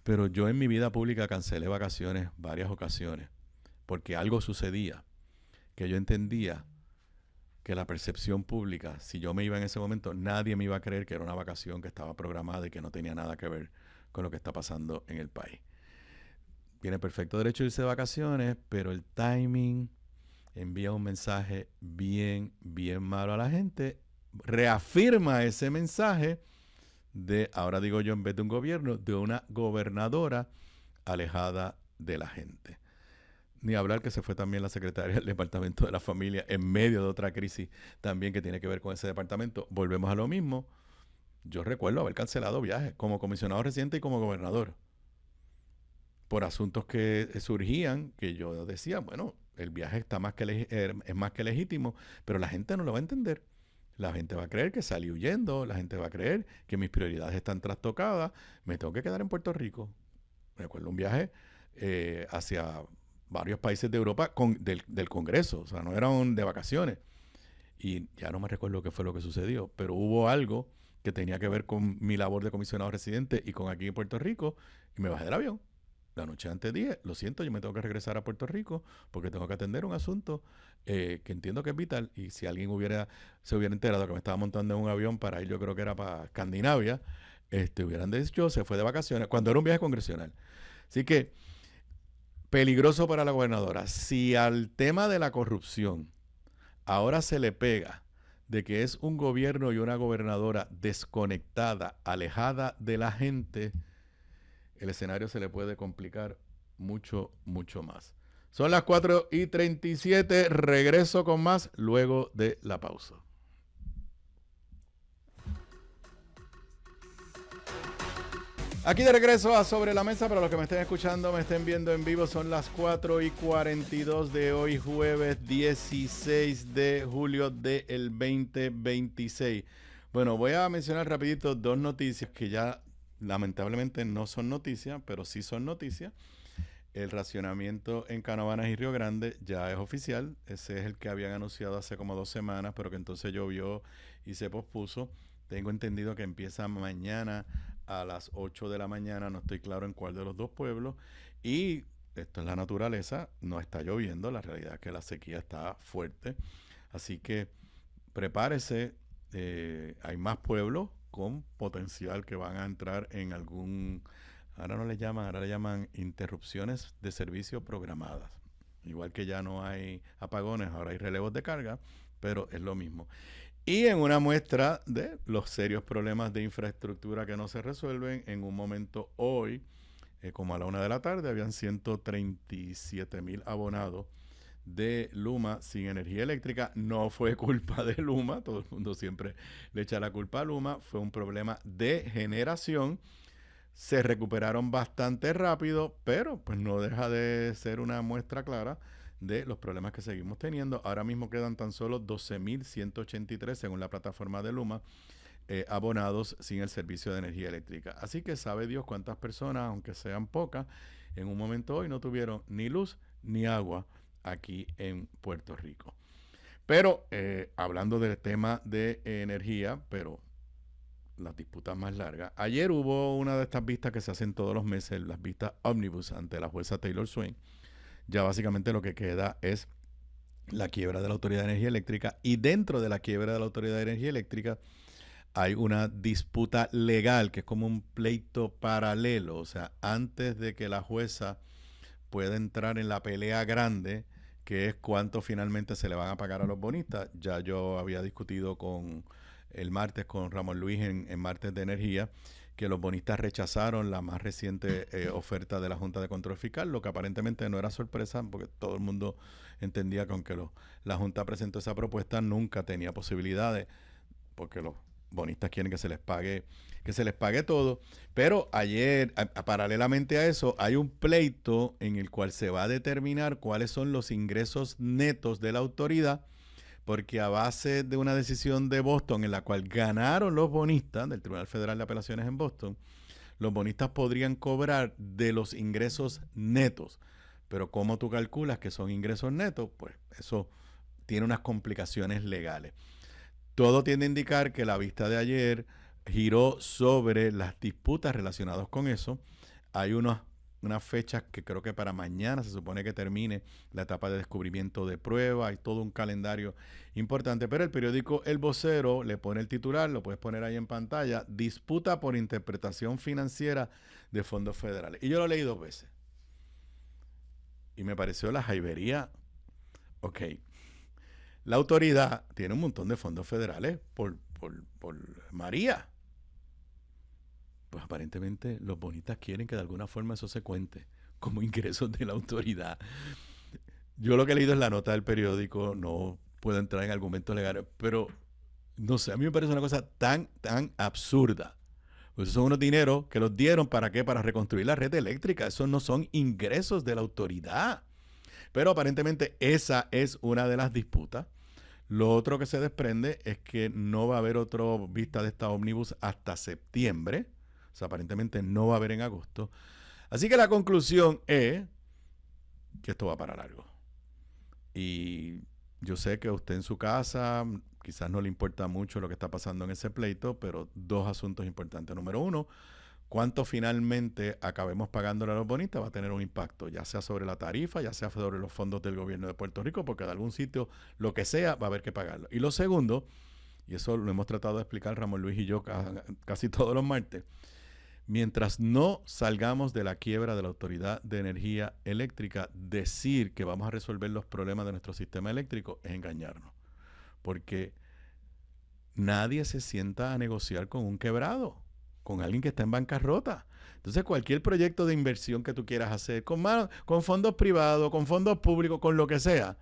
Pero yo en mi vida pública cancelé vacaciones varias ocasiones, porque algo sucedía, que yo entendía que la percepción pública, si yo me iba en ese momento, nadie me iba a creer que era una vacación que estaba programada y que no tenía nada que ver con lo que está pasando en el país. Tiene perfecto derecho a irse de vacaciones, pero el timing envía un mensaje bien malo a la gente, reafirma ese mensaje de, ahora digo yo en vez de un gobierno, de una gobernadora alejada de la gente. Ni hablar que se fue también la secretaria del Departamento de la Familia en medio de otra crisis también que tiene que ver con ese departamento. Volvemos a lo mismo. Yo recuerdo haber cancelado viajes como comisionado residente y como gobernador por asuntos que surgían, que yo decía, bueno, el viaje está es más que legítimo, pero la gente no lo va a entender. La gente va a creer que salí huyendo, la gente va a creer que mis prioridades están trastocadas, me tengo que quedar en Puerto Rico. Recuerdo un viaje hacia varios países de Europa del Congreso, o sea, no eran de vacaciones. Y ya no me recuerdo qué fue lo que sucedió, pero hubo algo que tenía que ver con mi labor de comisionado residente y con aquí en Puerto Rico, y me bajé del avión la noche antes dije, lo siento, yo me tengo que regresar a Puerto Rico porque tengo que atender un asunto que entiendo que es vital. Y si alguien se hubiera enterado que me estaba montando en un avión para ir, yo creo que era para Escandinavia, hubieran dicho, se fue de vacaciones, cuando era un viaje congresional. Así que, peligroso para la gobernadora. Si al tema de la corrupción ahora se le pega de que es un gobierno y una gobernadora desconectada, alejada de la gente, el escenario se le puede complicar mucho, mucho más. Son las 4:37, regreso con más luego de la pausa. Aquí de regreso a Sobre la Mesa. Para los que me estén escuchando, me estén viendo en vivo, son las 4:42 de hoy, jueves 16 de julio del 2026. Bueno, voy a mencionar rapidito dos noticias que ya lamentablemente no son noticias, pero sí son noticias. El racionamiento en Canóvanas y Río Grande ya es oficial. Ese es el que habían anunciado hace como 2 semanas, pero que entonces llovió y se pospuso. Tengo entendido que empieza mañana a las 8 de la mañana, no estoy claro en cuál de los dos pueblos. Y esto es la naturaleza, no está lloviendo, la realidad es que la sequía está fuerte. Así que prepárese, hay más pueblos con potencial que van a entrar en algún, ahora le llaman interrupciones de servicio programadas. Igual que ya no hay apagones, ahora hay relevos de carga, pero es lo mismo. Y en una muestra de los serios problemas de infraestructura que no se resuelven, en un momento hoy, como a la 1 de la tarde, habían 137,000 abonados de Luma sin energía eléctrica. No fue culpa de Luma, todo el mundo siempre le echa la culpa a Luma, fue un problema de generación. Se recuperaron bastante rápido, pero pues no deja de ser una muestra clara de los problemas que seguimos teniendo. Ahora mismo quedan tan solo 12,183, según la plataforma de Luma, abonados sin el servicio de energía eléctrica. Así que sabe Dios cuántas personas, aunque sean pocas, en un momento hoy no tuvieron ni luz ni agua aquí en Puerto Rico. Pero hablando del tema de energía, pero las disputas más largas. Ayer hubo una de estas vistas que se hacen todos los meses, las vistas Omnibus ante la jueza Taylor Swain. Ya básicamente lo que queda es la quiebra de la Autoridad de Energía Eléctrica, y dentro de la quiebra de la Autoridad de Energía Eléctrica hay una disputa legal que es como un pleito paralelo. O sea, antes de que la jueza pueda entrar en la pelea grande, que es cuánto finalmente se le van a pagar a los bonistas. Ya yo había discutido el martes con Ramón Luis en Martes de Energía, que los bonistas rechazaron la más reciente oferta de la Junta de Control Fiscal, lo que aparentemente no era sorpresa, porque todo el mundo entendía que aunque la Junta presentó esa propuesta, nunca tenía posibilidades, porque los bonistas quieren que se les pague todo. Pero ayer, paralelamente a eso, hay un pleito en el cual se va a determinar cuáles son los ingresos netos de la autoridad, porque a base de una decisión de Boston en la cual ganaron los bonistas del Tribunal Federal de Apelaciones en Boston, los bonistas podrían cobrar de los ingresos netos. Pero ¿cómo tú calculas que son ingresos netos? Pues eso tiene unas complicaciones legales. Todo tiende a indicar que la vista de ayer giró sobre las disputas relacionadas con eso. Hay unas fechas que creo que para mañana se supone que termine la etapa de descubrimiento de pruebas. Hay todo un calendario importante, pero el periódico El Vocero le pone el titular, lo puedes poner ahí en pantalla: disputa por interpretación financiera de fondos federales. Y yo lo leí 2 veces y me pareció la jaibería. Ok, la autoridad tiene un montón de fondos federales por María. Pues aparentemente los bonistas quieren que de alguna forma eso se cuente como ingresos de la autoridad. Yo lo que he leído es la nota del periódico, no puedo entrar en argumentos legales, pero no sé, a mí me parece una cosa tan absurda. Pues esos son unos dineros que los dieron, ¿para qué? Para reconstruir la red eléctrica. Esos no son ingresos de la autoridad. Pero aparentemente esa es una de las disputas. Lo otro que se desprende es que no va a haber otra vista de esta ómnibus hasta septiembre. O sea, aparentemente no va a haber en agosto. Así que la conclusión es que esto va para largo. Y yo sé que a usted en su casa quizás no le importa mucho lo que está pasando en ese pleito, pero 2 asuntos importantes. Número 1, cuánto finalmente acabemos pagándole a los bonistas va a tener un impacto, ya sea sobre la tarifa, ya sea sobre los fondos del gobierno de Puerto Rico, porque de algún sitio, lo que sea, va a haber que pagarlo. Y lo segundo, y eso lo hemos tratado de explicar Ramón Luis y yo casi todos los martes, mientras no salgamos de la quiebra de la Autoridad de Energía Eléctrica, decir que vamos a resolver los problemas de nuestro sistema eléctrico es engañarnos. Porque nadie se sienta a negociar con un quebrado, con alguien que está en bancarrota. Entonces, cualquier proyecto de inversión que tú quieras hacer, con fondos privados, con fondos públicos, con lo que sea,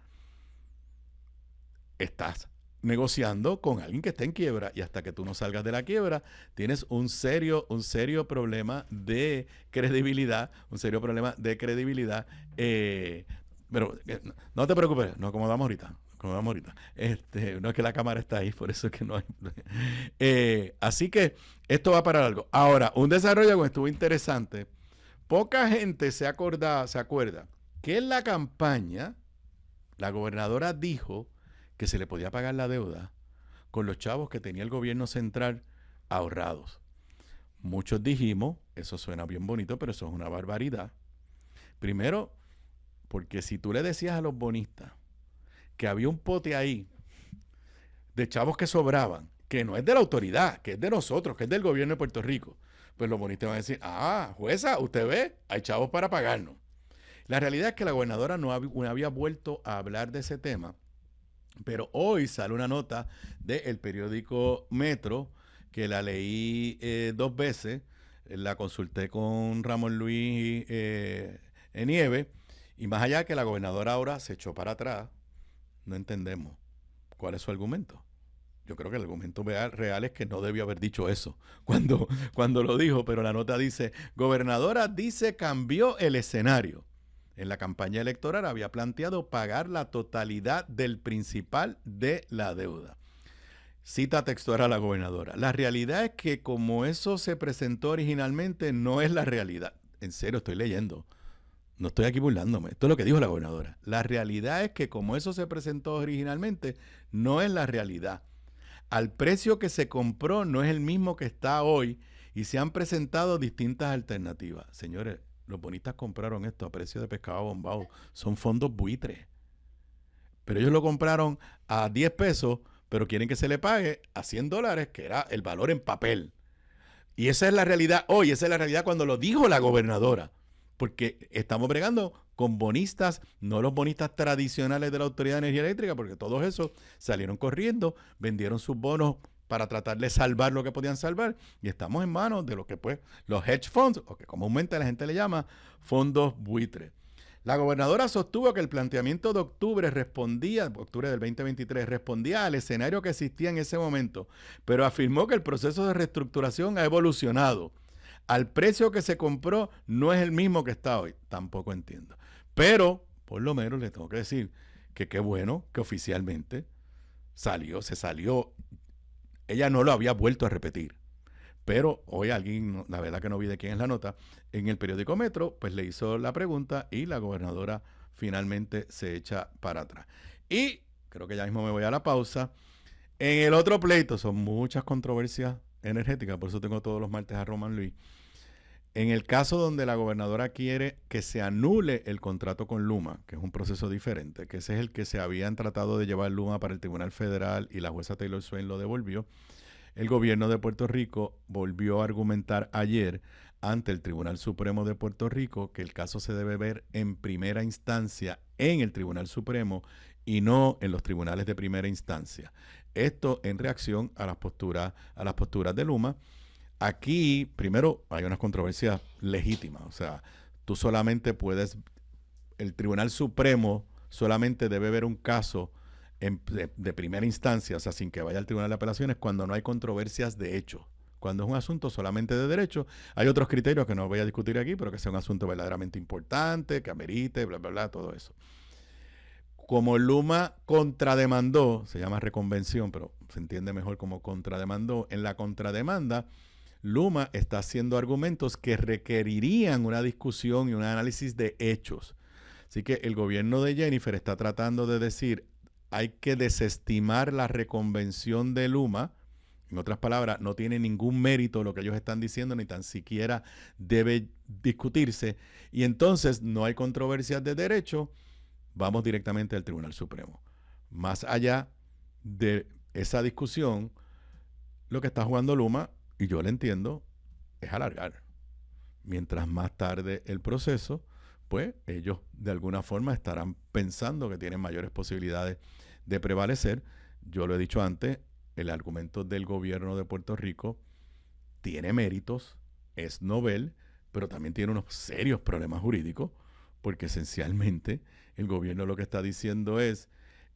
estás negociando con alguien que está en quiebra, y hasta que tú no salgas de la quiebra, tienes un serio problema de credibilidad, pero no te preocupes, nos acomodamos ahorita. No es que la cámara está ahí, por eso es que no hay. Así que esto va para algo. Ahora, un desarrollo que estuvo interesante. Poca gente se acuerda que en la campaña la gobernadora dijo que se le podía pagar la deuda con los chavos que tenía el gobierno central ahorrados. Muchos dijimos, eso suena bien bonito, pero eso es una barbaridad. Primero, porque si tú le decías a los bonistas que había un pote ahí de chavos que sobraban, que no es de la autoridad, que es de nosotros, que es del gobierno de Puerto Rico, pues los bonistas van a decir, jueza, usted ve, hay chavos para pagarnos. La realidad es que la gobernadora no había vuelto a hablar de ese tema, pero hoy sale una nota del periódico Metro, que la leí 2 veces, la consulté con Ramón Luis Nieves, y más allá que la gobernadora ahora se echó para atrás, no entendemos cuál es su argumento. Yo creo que el argumento real es que no debió haber dicho eso cuando lo dijo, pero la nota dice, gobernadora dice cambió el escenario. En la campaña electoral había planteado pagar la totalidad del principal de la deuda. Cita textual a la gobernadora. La realidad es que como eso se presentó originalmente, no es la realidad. En serio, estoy leyendo. No estoy aquí burlándome. Esto es lo que dijo la gobernadora. La realidad es que como eso se presentó originalmente, no es la realidad. Al precio que se compró no es el mismo que está hoy y se han presentado distintas alternativas. Señores, los bonistas compraron esto a precio de pescado bombado. Son fondos buitres. Pero ellos lo compraron a 10 pesos, pero quieren que se le pague a $100, que era el valor en papel. Y esa es la realidad hoy, esa es la realidad cuando lo dijo la gobernadora. Porque estamos bregando con bonistas, no los bonistas tradicionales de la Autoridad de Energía Eléctrica, porque todos esos salieron corriendo, vendieron sus bonos para tratar de salvar lo que podían salvar, y estamos en manos de lo que pues los hedge funds, o que comúnmente la gente le llama fondos buitres. La gobernadora sostuvo que el planteamiento de octubre del 2023, respondía al escenario que existía en ese momento, pero afirmó que el proceso de reestructuración ha evolucionado. Al precio que se compró no es el mismo que está hoy. Tampoco entiendo. Pero, por lo menos, le tengo que decir que qué bueno que oficialmente se salió. Ella no lo había vuelto a repetir. Pero hoy alguien, la verdad que no vi de quién es la nota, en el periódico Metro, pues le hizo la pregunta y la gobernadora finalmente se echa para atrás. Y creo que ya mismo me voy a la pausa. En el otro pleito, son muchas controversias energética, por eso tengo todos los martes a Román Luis. En el caso donde la gobernadora quiere que se anule el contrato con Luma, que es un proceso diferente, que ese es el que se habían tratado de llevar Luma para el Tribunal Federal y la jueza Taylor Swain lo devolvió, el gobierno de Puerto Rico volvió a argumentar ayer ante el Tribunal Supremo de Puerto Rico que el caso se debe ver en primera instancia en el Tribunal Supremo y no en los tribunales de primera instancia. Esto en reacción a las posturas de Luma. Aquí, primero, hay unas controversias legítimas. O sea, tú solamente puedes, el Tribunal Supremo solamente debe ver un caso de primera instancia, o sea, sin que vaya al Tribunal de Apelaciones, cuando no hay controversias de hecho. Cuando es un asunto solamente de derecho, hay otros criterios que no voy a discutir aquí, pero que sea un asunto verdaderamente importante, que amerite, bla, bla, bla, todo eso. Como Luma contrademandó, se llama reconvención, pero se entiende mejor como contrademandó, en la contrademanda, Luma está haciendo argumentos que requerirían una discusión y un análisis de hechos. Así que el gobierno de Jennifer está tratando de decir, hay que desestimar la reconvención de Luma, En otras palabras, no tiene ningún mérito lo que ellos están diciendo, ni tan siquiera debe discutirse. Y entonces no hay controversias de derecho, vamos directamente al Tribunal Supremo. Más allá de esa discusión, lo que está jugando Luma, y yo lo entiendo, es alargar. Mientras más tarde el proceso, pues ellos de alguna forma estarán pensando que tienen mayores posibilidades de prevalecer. Yo lo he dicho antes, el argumento del gobierno de Puerto Rico tiene méritos, es novel, pero también tiene unos serios problemas jurídicos, porque esencialmente el gobierno lo que está diciendo es,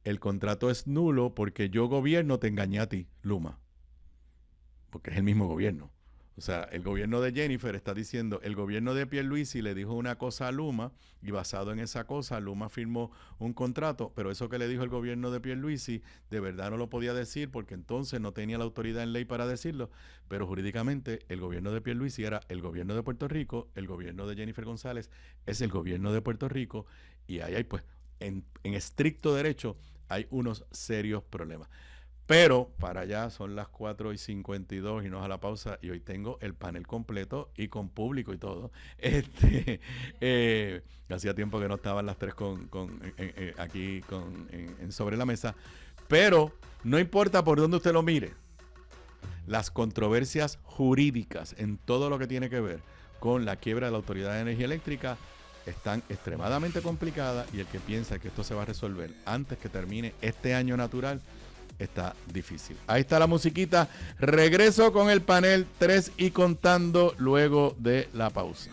el contrato es nulo porque yo gobierno te engañé a ti, Luma, porque es el mismo gobierno. O sea, el gobierno de Jennifer está diciendo, el gobierno de Pierluisi le dijo una cosa a Luma y basado en esa cosa, Luma firmó un contrato, pero eso que le dijo el gobierno de Pierluisi de verdad no lo podía decir porque entonces no tenía la autoridad en ley para decirlo, pero jurídicamente el gobierno de Pierluisi era el gobierno de Puerto Rico, el gobierno de Jennifer González es el gobierno de Puerto Rico y ahí hay pues, en estricto derecho, hay unos serios problemas. Pero para allá son las 4:52 y nos a la pausa y hoy tengo el panel completo y con público y todo. Hacía tiempo que no estaban las tres aquí sobre la mesa. Pero no importa por dónde usted lo mire, las controversias jurídicas en todo lo que tiene que ver con la quiebra de la Autoridad de Energía Eléctrica están extremadamente complicadas y el que piensa que esto se va a resolver antes que termine este año natural, está difícil. Ahí está la musiquita. Regreso con el panel 3 y contando luego de la pausa.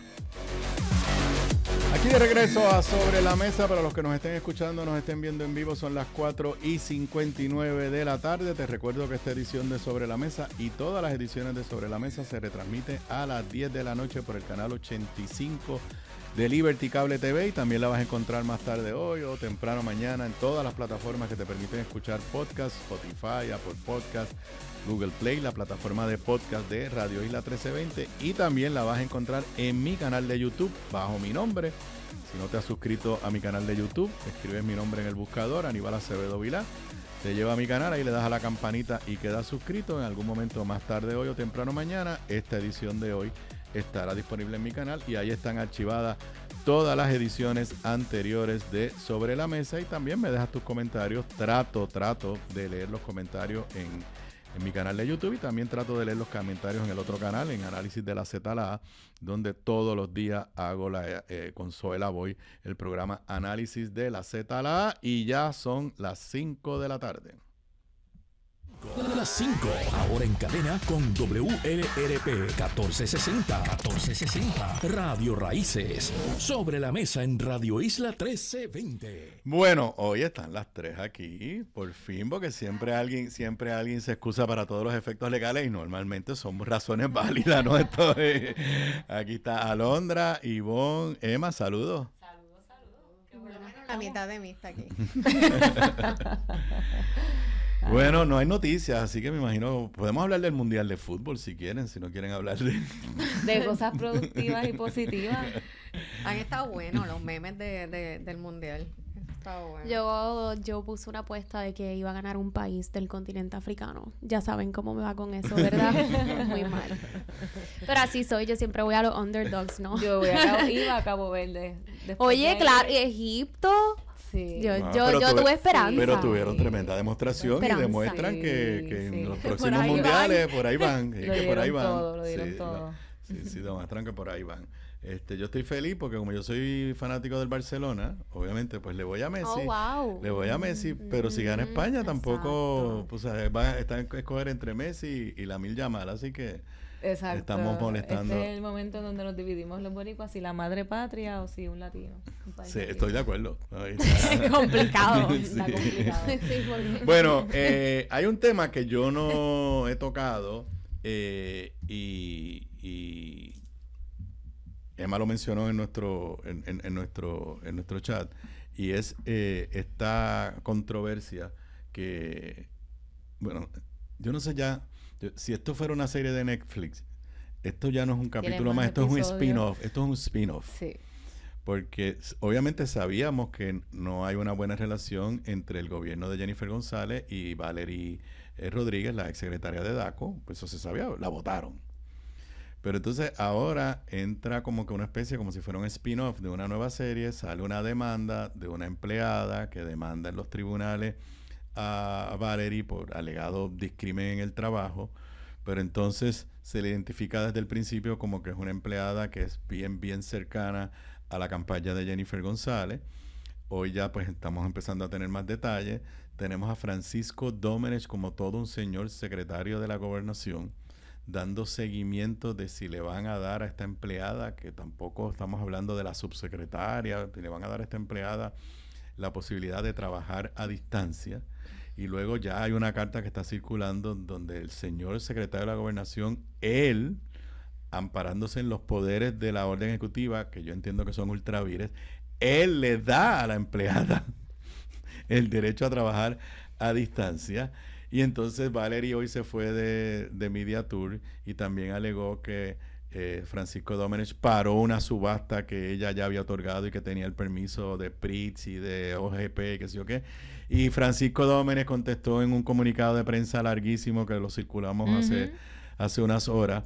Aquí de regreso a Sobre la Mesa. Para los que nos estén escuchando, nos estén viendo en vivo, son las 4:59 de la tarde. Te recuerdo que esta edición de Sobre la Mesa y todas las ediciones de Sobre la Mesa se retransmite a las 10 de la noche por el canal 85 de Liberty Cable TV y también la vas a encontrar más tarde hoy o temprano mañana en todas las plataformas que te permiten escuchar podcasts, Spotify, Apple Podcast, Google Play, la plataforma de podcast de Radio Isla 1320 y también la vas a encontrar en mi canal de YouTube bajo mi nombre. Si no te has suscrito a mi canal de YouTube, escribes mi nombre en el buscador, Aníbal Acevedo Vilá, te lleva a mi canal, ahí le das a la campanita y quedas suscrito. En algún momento más tarde hoy o temprano mañana, esta edición de hoy estará disponible en mi canal y ahí están archivadas todas las ediciones anteriores de Sobre la Mesa y también me dejas tus comentarios. Trato de leer los comentarios en mi canal de YouTube y también trato de leer los comentarios en el otro canal, en Análisis de la Z a la A, donde todos los días hago con Zoela Boy el programa Análisis de la Z a la A y ya son las 5 de la tarde. Las 5, ahora en cadena con WLRP 1460. Radio Raíces. Sobre la Mesa en Radio Isla 1320. Bueno, hoy están las tres aquí, por fin, porque siempre alguien se excusa para todos los efectos legales y normalmente son razones válidas, ¿no? Aquí está Alondra, Ivonne, Emma, saludos. Qué bueno, la mitad de mí está aquí. Bueno, no hay noticias, así que me imagino, podemos hablar del Mundial de Fútbol si quieren, si no quieren hablar de cosas productivas y positivas. Han estado buenos los memes del Mundial. Bueno. Yo puse una apuesta de que iba a ganar un país del continente africano. Ya saben cómo me va con eso, ¿verdad? Muy mal. Pero así soy, yo siempre voy a los underdogs, ¿no? Yo iba a Cabo Verde. Oye, claro, Egipto. Sí. Yo tuve esperanza. Pero tuvieron tremenda demostración y demuestran que en los próximos mundiales por ahí van. Lo dieron todo. Sí, demuestran que por ahí van. Yo estoy feliz porque como yo soy fanático del Barcelona, obviamente pues le voy a Messi. Oh, wow. Le voy a Messi, pero si gana España tampoco, pues está en escoger entre Messi y Lamine Yamal, así que exacto. Estamos molestando. Este es el momento donde nos dividimos los boricuas, si la madre patria o si un latino. Sí, estoy de acuerdo. Es complicado. Sí. Está complicado. Sí, bueno, hay un tema que yo no he tocado y Emma lo mencionó en nuestro chat y es esta controversia que, bueno, yo no sé ya si esto fuera una serie de Netflix, esto ya no es un capítulo más, esto es un spin-off, Sí. porque obviamente sabíamos que no hay una buena relación entre el gobierno de Jennifer González y Valerie Rodríguez, la exsecretaria de DACO, pues eso se sabía, la votaron. Pero entonces ahora entra como que una especie, como si fuera un spin-off de una nueva serie, sale una demanda de una empleada que demanda en los tribunales a Valerie por alegado discrimen en el trabajo, pero entonces se le identifica desde el principio como que es una empleada que es bien cercana a la campaña de Jennifer González. Hoy ya pues estamos empezando a tener más detalles. Tenemos a Francisco Domenech como todo un señor secretario de la Gobernación, dando seguimiento de si le van a dar a esta empleada, que tampoco estamos hablando de la subsecretaria, si le van a dar a esta empleada la posibilidad de trabajar a distancia. Y luego ya hay una carta que está circulando donde el señor secretario de la Gobernación, él, amparándose en los poderes de la orden ejecutiva, que yo entiendo que son ultravires, él le da a la empleada el derecho a trabajar a distancia. Y entonces Valerie hoy se fue de Media Tour y también alegó que Francisco Domenech paró una subasta que ella ya había otorgado y que tenía el permiso de PRITZ y de OGP y qué sé yo qué. Y Francisco Domenech contestó en un comunicado de prensa larguísimo que lo circulamos hace unas horas.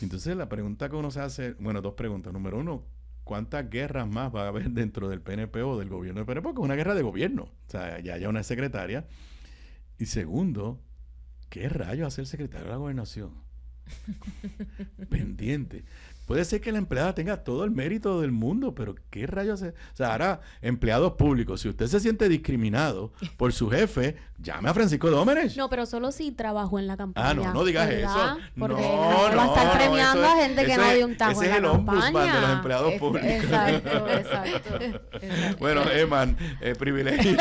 Entonces la pregunta que uno se hace, bueno, dos preguntas. Número uno, ¿cuántas guerras más va a haber dentro del PNP o del gobierno del PNP? Porque es una guerra de gobierno. O sea, ya hay una secretaria. Y segundo, ¿qué rayos hace el secretario de la Gobernación? Pendiente. Puede ser que la empleada tenga todo el mérito del mundo, pero ¿qué rayos hace? O sea, ahora, empleados públicos, si usted se siente discriminado por su jefe, llame a Francisco Domenech. No, pero solo si trabajó en la campaña. No digas ¿verdad? eso. Porque no va a estar premiando a gente que no dio un tajo ese en es la el ombudsman campaña. de los empleados públicos. Exacto. Bueno, Eman, privilegio.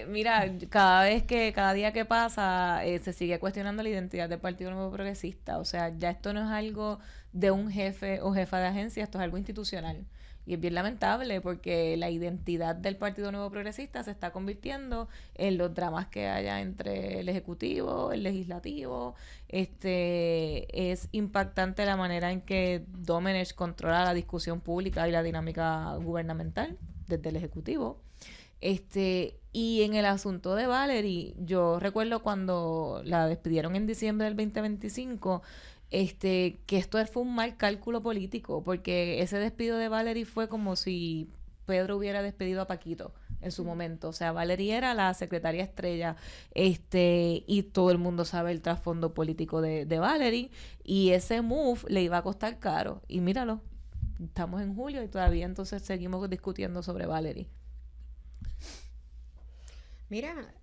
Mira, cada día que pasa, se sigue cuestionando la identidad del Partido Nuevo Progresista. O sea, ya esto no es algo de un jefe o jefa de agencia, esto es algo institucional. Y es bien lamentable porque la identidad del Partido Nuevo Progresista se está convirtiendo en los dramas que haya entre el Ejecutivo, el Legislativo. Es impactante la manera en que Domenech controla la discusión pública y la dinámica gubernamental desde el Ejecutivo. Y en el asunto de Valerie, yo recuerdo cuando la despidieron en diciembre del 2025, que esto fue un mal cálculo político, porque ese despido de Valerie fue como si Pedro hubiera despedido a Paquito en su momento. O sea, Valerie era la secretaria estrella, y todo el mundo sabe el trasfondo político de Valerie, y ese move le iba a costar caro. Y míralo, estamos en julio y todavía entonces seguimos discutiendo sobre Valerie. Mira,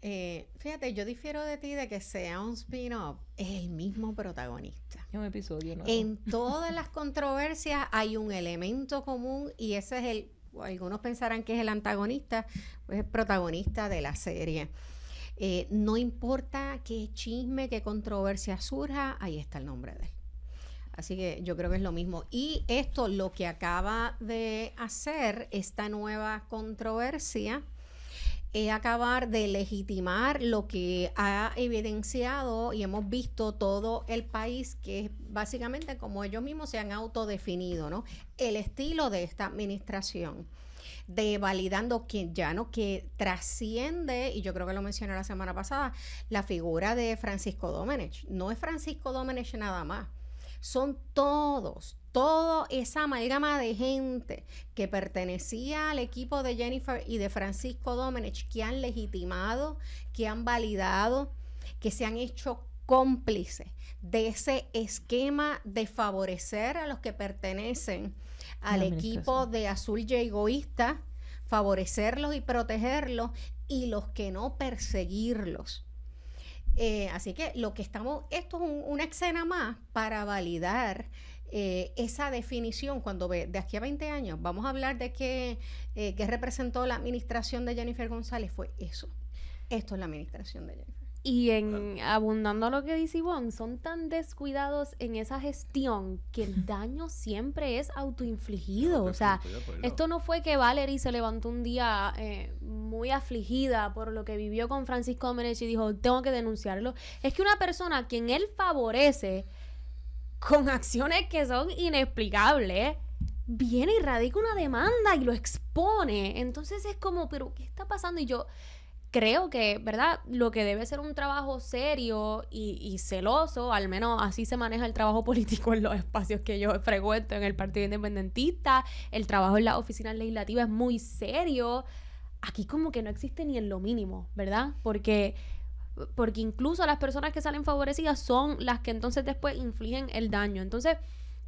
fíjate, yo difiero de ti de que sea un spin-off. Es el mismo protagonista. Es un episodio nuevo. En todas las controversias hay un elemento común y ese es algunos pensarán que es el antagonista, pues es el protagonista de la serie. No importa qué chisme, qué controversia surja, ahí está el nombre de él. Así que yo creo que es lo mismo. Y esto, lo que acaba de hacer esta nueva controversia, es acabar de legitimar lo que ha evidenciado y hemos visto todo el país, que es básicamente como ellos mismos se han autodefinido, ¿no? El estilo de esta administración, de validando que trasciende, y yo creo que lo mencioné la semana pasada, la figura de Francisco Domenech. No es Francisco Domenech nada más. Son toda esa amalgama de gente que pertenecía al equipo de Jennifer y de Francisco Domenech, que han legitimado, que han validado, que se han hecho cómplices de ese esquema de favorecer a los que pertenecen al equipo de Azul y Egoísta, favorecerlos y protegerlos, y los que no, perseguirlos. Así que esto es una escena más para validar esa definición. Cuando de aquí a 20 años vamos a hablar de qué representó la administración de Jennifer González, fue eso. Esto es la administración de Jennifer. Y abundando a lo que dice Ivonne, son tan descuidados en esa gestión que el daño siempre es autoinfligido. O sea, esto no fue que Valerie se levantó un día muy afligida por lo que vivió con Francisco Domenech y dijo, tengo que denunciarlo. Es que una persona a quien él favorece con acciones que son inexplicables, viene y radica una demanda y lo expone. Entonces es como, pero ¿qué está pasando? Y yo creo que, ¿verdad? Lo que debe ser un trabajo serio y celoso, al menos así se maneja el trabajo político en los espacios que yo frecuento en el Partido Independentista, el trabajo en las oficinas legislativas es muy serio. Aquí como que no existe ni en lo mínimo, ¿verdad? Porque incluso las personas que salen favorecidas son las que entonces después infligen el daño. Entonces,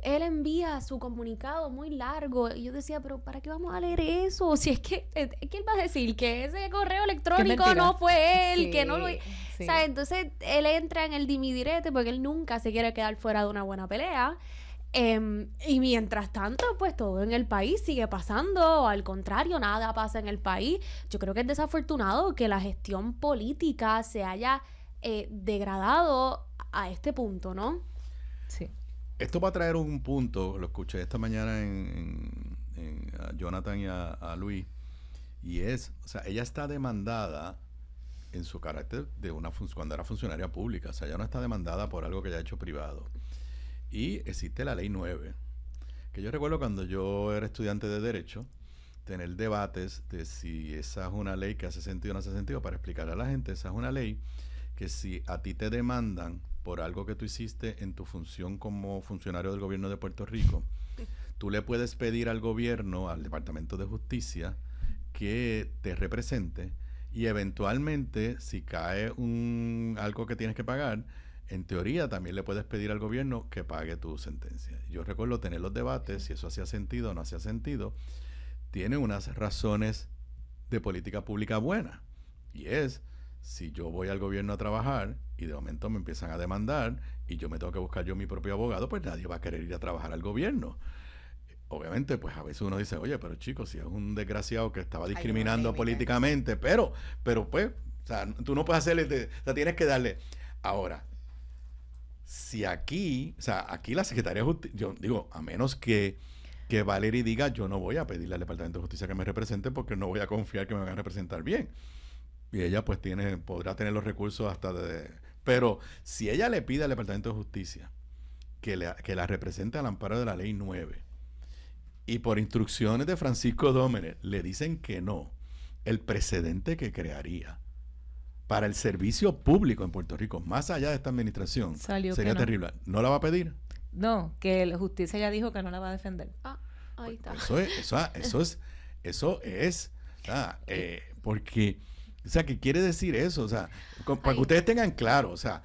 él envía su comunicado muy largo y yo decía, pero ¿para qué vamos a leer eso? Si es que él va a decir que ese correo electrónico no fue él, que no lo... Sí. O sea, entonces él entra en el dimidirete porque él nunca se quiere quedar fuera de una buena pelea. Y mientras tanto, pues todo en el país sigue pasando, o al contrario, nada pasa en el país. Yo creo que es desafortunado que la gestión política se haya degradado a este punto, ¿no? Sí. Esto va a traer un punto, lo escuché esta mañana a Jonathan y a Luis, y es, o sea, ella está demandada en su carácter de cuando era funcionaria pública, o sea, ella no está demandada por algo que haya hecho privado. Y existe la Ley 9, que yo recuerdo cuando yo era estudiante de Derecho, tener debates de si esa es una ley que hace sentido o no hace sentido, para explicarle a la gente, esa es una ley que si a ti te demandan por algo que tú hiciste en tu función como funcionario del gobierno de Puerto Rico, tú le puedes pedir al gobierno, al Departamento de Justicia, que te represente y eventualmente si cae algo que tienes que pagar, en teoría también le puedes pedir al gobierno que pague tu sentencia. Yo recuerdo tener los debates, si eso hacía sentido o no hacía sentido. Tiene unas razones de política pública buena, y es, si yo voy al gobierno a trabajar y de momento me empiezan a demandar y yo me tengo que buscar yo mi propio abogado, pues nadie va a querer ir a trabajar al gobierno. Obviamente, pues a veces uno dice, oye, pero chicos, si es un desgraciado que estaba discriminando políticamente, pero pues, o sea, tú no puedes hacerle, o sea, tienes que darle. Ahora, si aquí, o sea, aquí la Secretaría de Justicia, yo digo, a menos que Valerie diga, yo no voy a pedirle al Departamento de Justicia que me represente porque no voy a confiar que me van a representar bien. Y ella pues podrá tener los recursos hasta pero si ella le pide al Departamento de Justicia que la represente al amparo de la Ley 9 y por instrucciones de Francisco Dómenes le dicen que no, el precedente que crearía para el servicio público en Puerto Rico, más allá de esta administración, sería terrible. ¿No la va a pedir? No, que la justicia ya dijo que no la va a defender. Ahí está. Eso es porque, o sea, ¿qué quiere decir eso? O sea, para que ustedes tengan claro, o sea,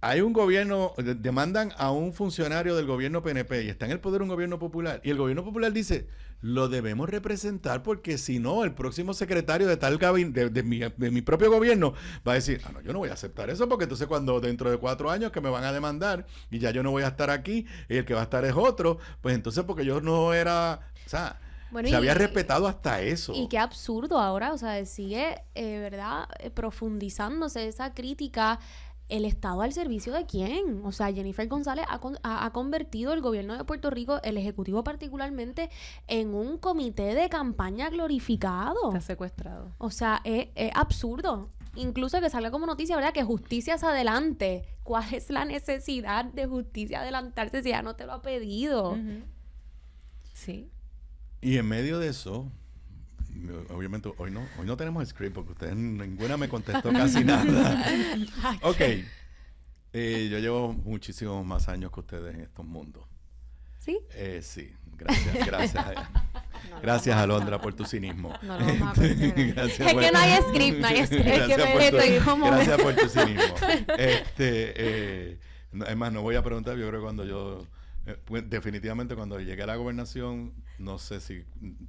hay un gobierno, demandan a un funcionario del gobierno PNP y está en el poder un gobierno popular, y el gobierno popular dice, lo debemos representar porque si no, el próximo secretario de tal gabinete, de mi propio gobierno, va a decir, no, yo no voy a aceptar eso porque entonces cuando dentro de 4 años que me van a demandar y ya yo no voy a estar aquí y el que va a estar es otro, pues entonces porque yo no era, o sea... Bueno, se había respetado hasta eso. Y qué absurdo ahora, o sea, sigue, ¿verdad? Profundizándose esa crítica. ¿El Estado al servicio de quién? O sea, Jennifer González ha convertido el gobierno de Puerto Rico, el Ejecutivo particularmente, en un comité de campaña glorificado. Está secuestrado. O sea, es absurdo. Incluso que salga como noticia, ¿verdad? Que justicia se adelante. ¿Cuál es la necesidad de justicia adelantarse si ya no te lo ha pedido? Uh-huh. Sí. Y en medio de eso, obviamente hoy no tenemos script porque ustedes ninguna me contestó casi nada. Ok. Yo llevo muchísimos más años que ustedes en estos mundos. ¿Sí? Sí. Gracias. Gracias, Alondra, por tu cinismo. No lo vamos a perder. Es que no hay script. Gracias por tu cinismo. Es más, no voy a preguntar, yo creo que cuando yo... definitivamente cuando llegué a la gobernación, no sé si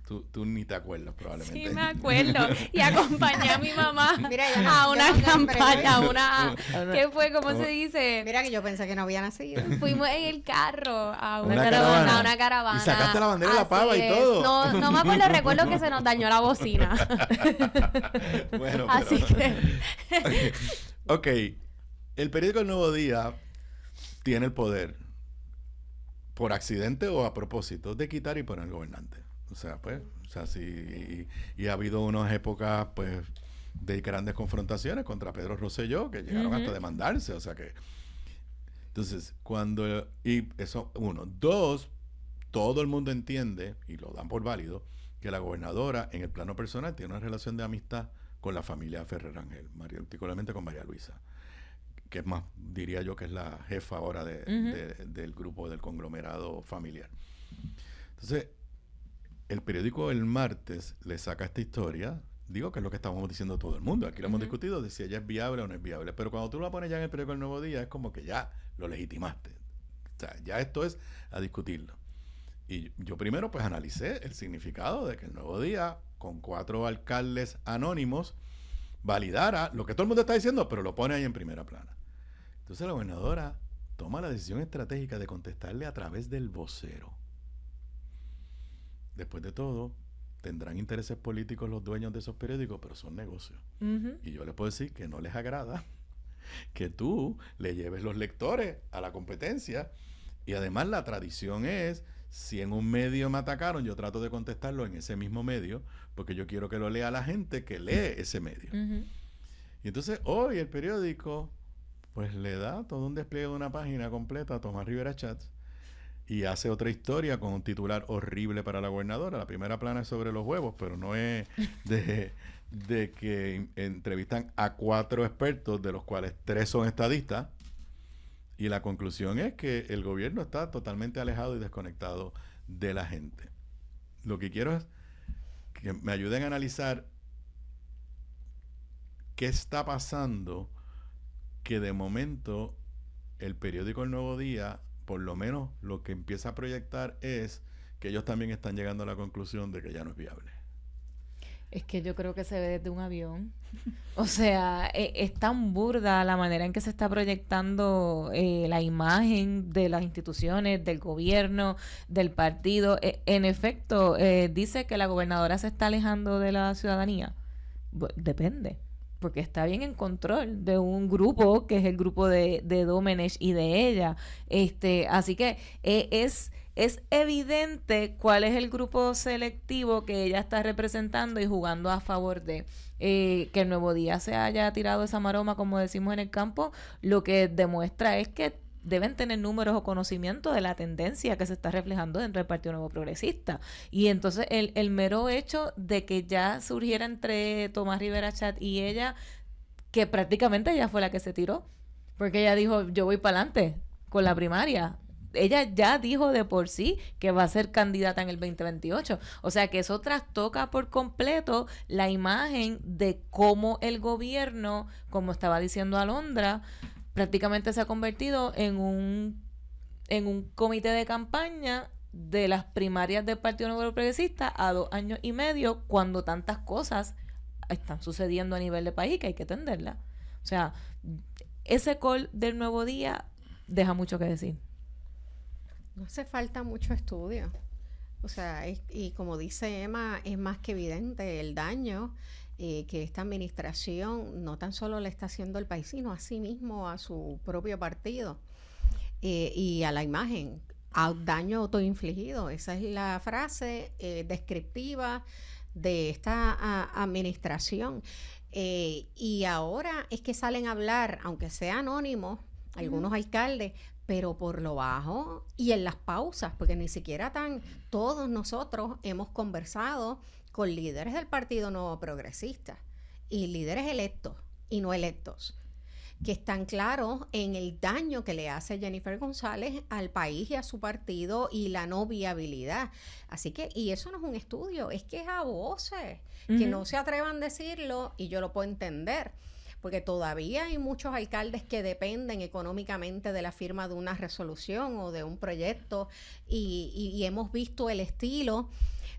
tú ni te acuerdas probablemente. Sí, me acuerdo. Y acompañé a mi mamá a una campaña, ¿qué fue? ¿Cómo se dice? Mira que yo pensé que no había nacido. Fuimos en el carro a una caravana. Y sacaste la bandera de la pava y todo. No me acuerdo, recuerdo que se nos dañó la bocina. Bueno, así que... Ok. El periódico El Nuevo Día tiene el poder, por accidente o a propósito, de quitar y poner al gobernante. O sea, sí, y ha habido unas épocas, pues, de grandes confrontaciones contra Pedro Rosselló, que llegaron hasta demandarse, o sea que... Entonces, y eso, 1. 2, todo el mundo entiende, y lo dan por válido, que la gobernadora en el plano personal tiene una relación de amistad con la familia Ferrer Rangel, particularmente con María Luisa, que es más, diría yo, que es la jefa ahora del grupo, del conglomerado familiar. Entonces, el periódico El Martes le saca esta historia, digo que es lo que estábamos diciendo todo el mundo, aquí lo hemos discutido de si ella es viable o no es viable, pero cuando tú la pones ya en el periódico El Nuevo Día es como que ya lo legitimaste, o sea, ya esto es a discutirlo. Y yo primero pues analicé el significado de que El Nuevo Día, con 4 alcaldes anónimos, validara lo que todo el mundo está diciendo, pero lo pone ahí en primera plana. Entonces la gobernadora toma la decisión estratégica de contestarle a través del vocero. Después de todo, tendrán intereses políticos los dueños de esos periódicos, pero son negocios. Y yo les puedo decir que no les agrada que tú le lleves los lectores a la competencia. Y además la tradición es, si en un medio me atacaron, yo trato de contestarlo en ese mismo medio, porque yo quiero que lo lea la gente que lee ese medio. Y entonces hoy el periódico pues le da todo un despliegue de una página completa a Tomás Rivera Schatz y hace otra historia con un titular horrible para la gobernadora. La primera plana es sobre los huevos, pero no es de que entrevistan a 4 expertos, de los cuales 3 son estadistas, y la conclusión es que el gobierno está totalmente alejado y desconectado de la gente. Lo que quiero es que me ayuden a analizar qué está pasando, que de momento el periódico El Nuevo Día, por lo menos lo que empieza a proyectar es que ellos también están llegando a la conclusión de que ya no es viable. Es que yo creo que se ve desde un avión. O sea, es tan burda la manera en que se está proyectando la imagen de las instituciones, del gobierno, del partido. En efecto, dice que la gobernadora se está alejando de la ciudadanía. Depende, porque está bien en control de un grupo, que es el grupo de Domenech y de ella. Así que es evidente cuál es el grupo selectivo que ella está representando y jugando a favor de. Que El Nuevo Día se haya tirado esa maroma, como decimos en el campo, lo que demuestra es que deben tener números o conocimiento de la tendencia que se está reflejando dentro del Partido Nuevo Progresista. Y entonces el mero hecho de que ya surgiera entre Tomás Rivera Schatz y ella, que prácticamente ella fue la que se tiró, porque ella dijo, yo voy para adelante con la primaria. Ella ya dijo de por sí que va a ser candidata en el 2028. O sea que eso trastoca por completo la imagen de cómo el gobierno, como estaba diciendo Alondra, prácticamente se ha convertido en un comité de campaña de las primarias del Partido Nuevo Progresista a 2 años y medio, cuando tantas cosas están sucediendo a nivel de país que hay que atenderla. O sea, ese call del Nuevo Día deja mucho que decir. No hace falta mucho estudio. O sea, y como dice Emma, es más que evidente el daño que esta administración no tan solo le está haciendo al país, sino a sí mismo, a su propio partido y a la imagen. Daño autoinfligido. Esa es la frase descriptiva de esta administración. Y ahora es que salen a hablar, aunque sea anónimos, algunos alcaldes, pero por lo bajo y en las pausas, porque ni siquiera todos nosotros hemos conversado con líderes del Partido Nuevo Progresista y líderes electos y no electos, que están claros en el daño que le hace Jennifer González al país y a su partido y la no viabilidad. Así que, y eso no es un estudio, es que es a voces, que no se atrevan a decirlo, y yo lo puedo entender, porque todavía hay muchos alcaldes que dependen económicamente de la firma de una resolución o de un proyecto, y hemos visto el estilo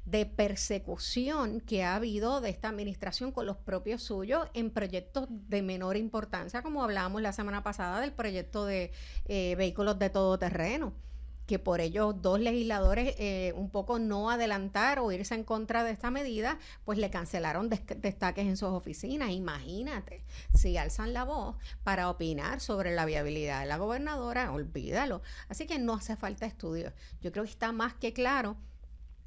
de persecución que ha habido de esta administración con los propios suyos en proyectos de menor importancia, como hablábamos la semana pasada del proyecto de vehículos de todoterreno, que por ellos 2 legisladores un poco no adelantar o irse en contra de esta medida, pues le cancelaron destaques en sus oficinas. Imagínate, si alzan la voz para opinar sobre la viabilidad de la gobernadora, olvídalo. Así que no hace falta estudios. Yo creo que está más que claro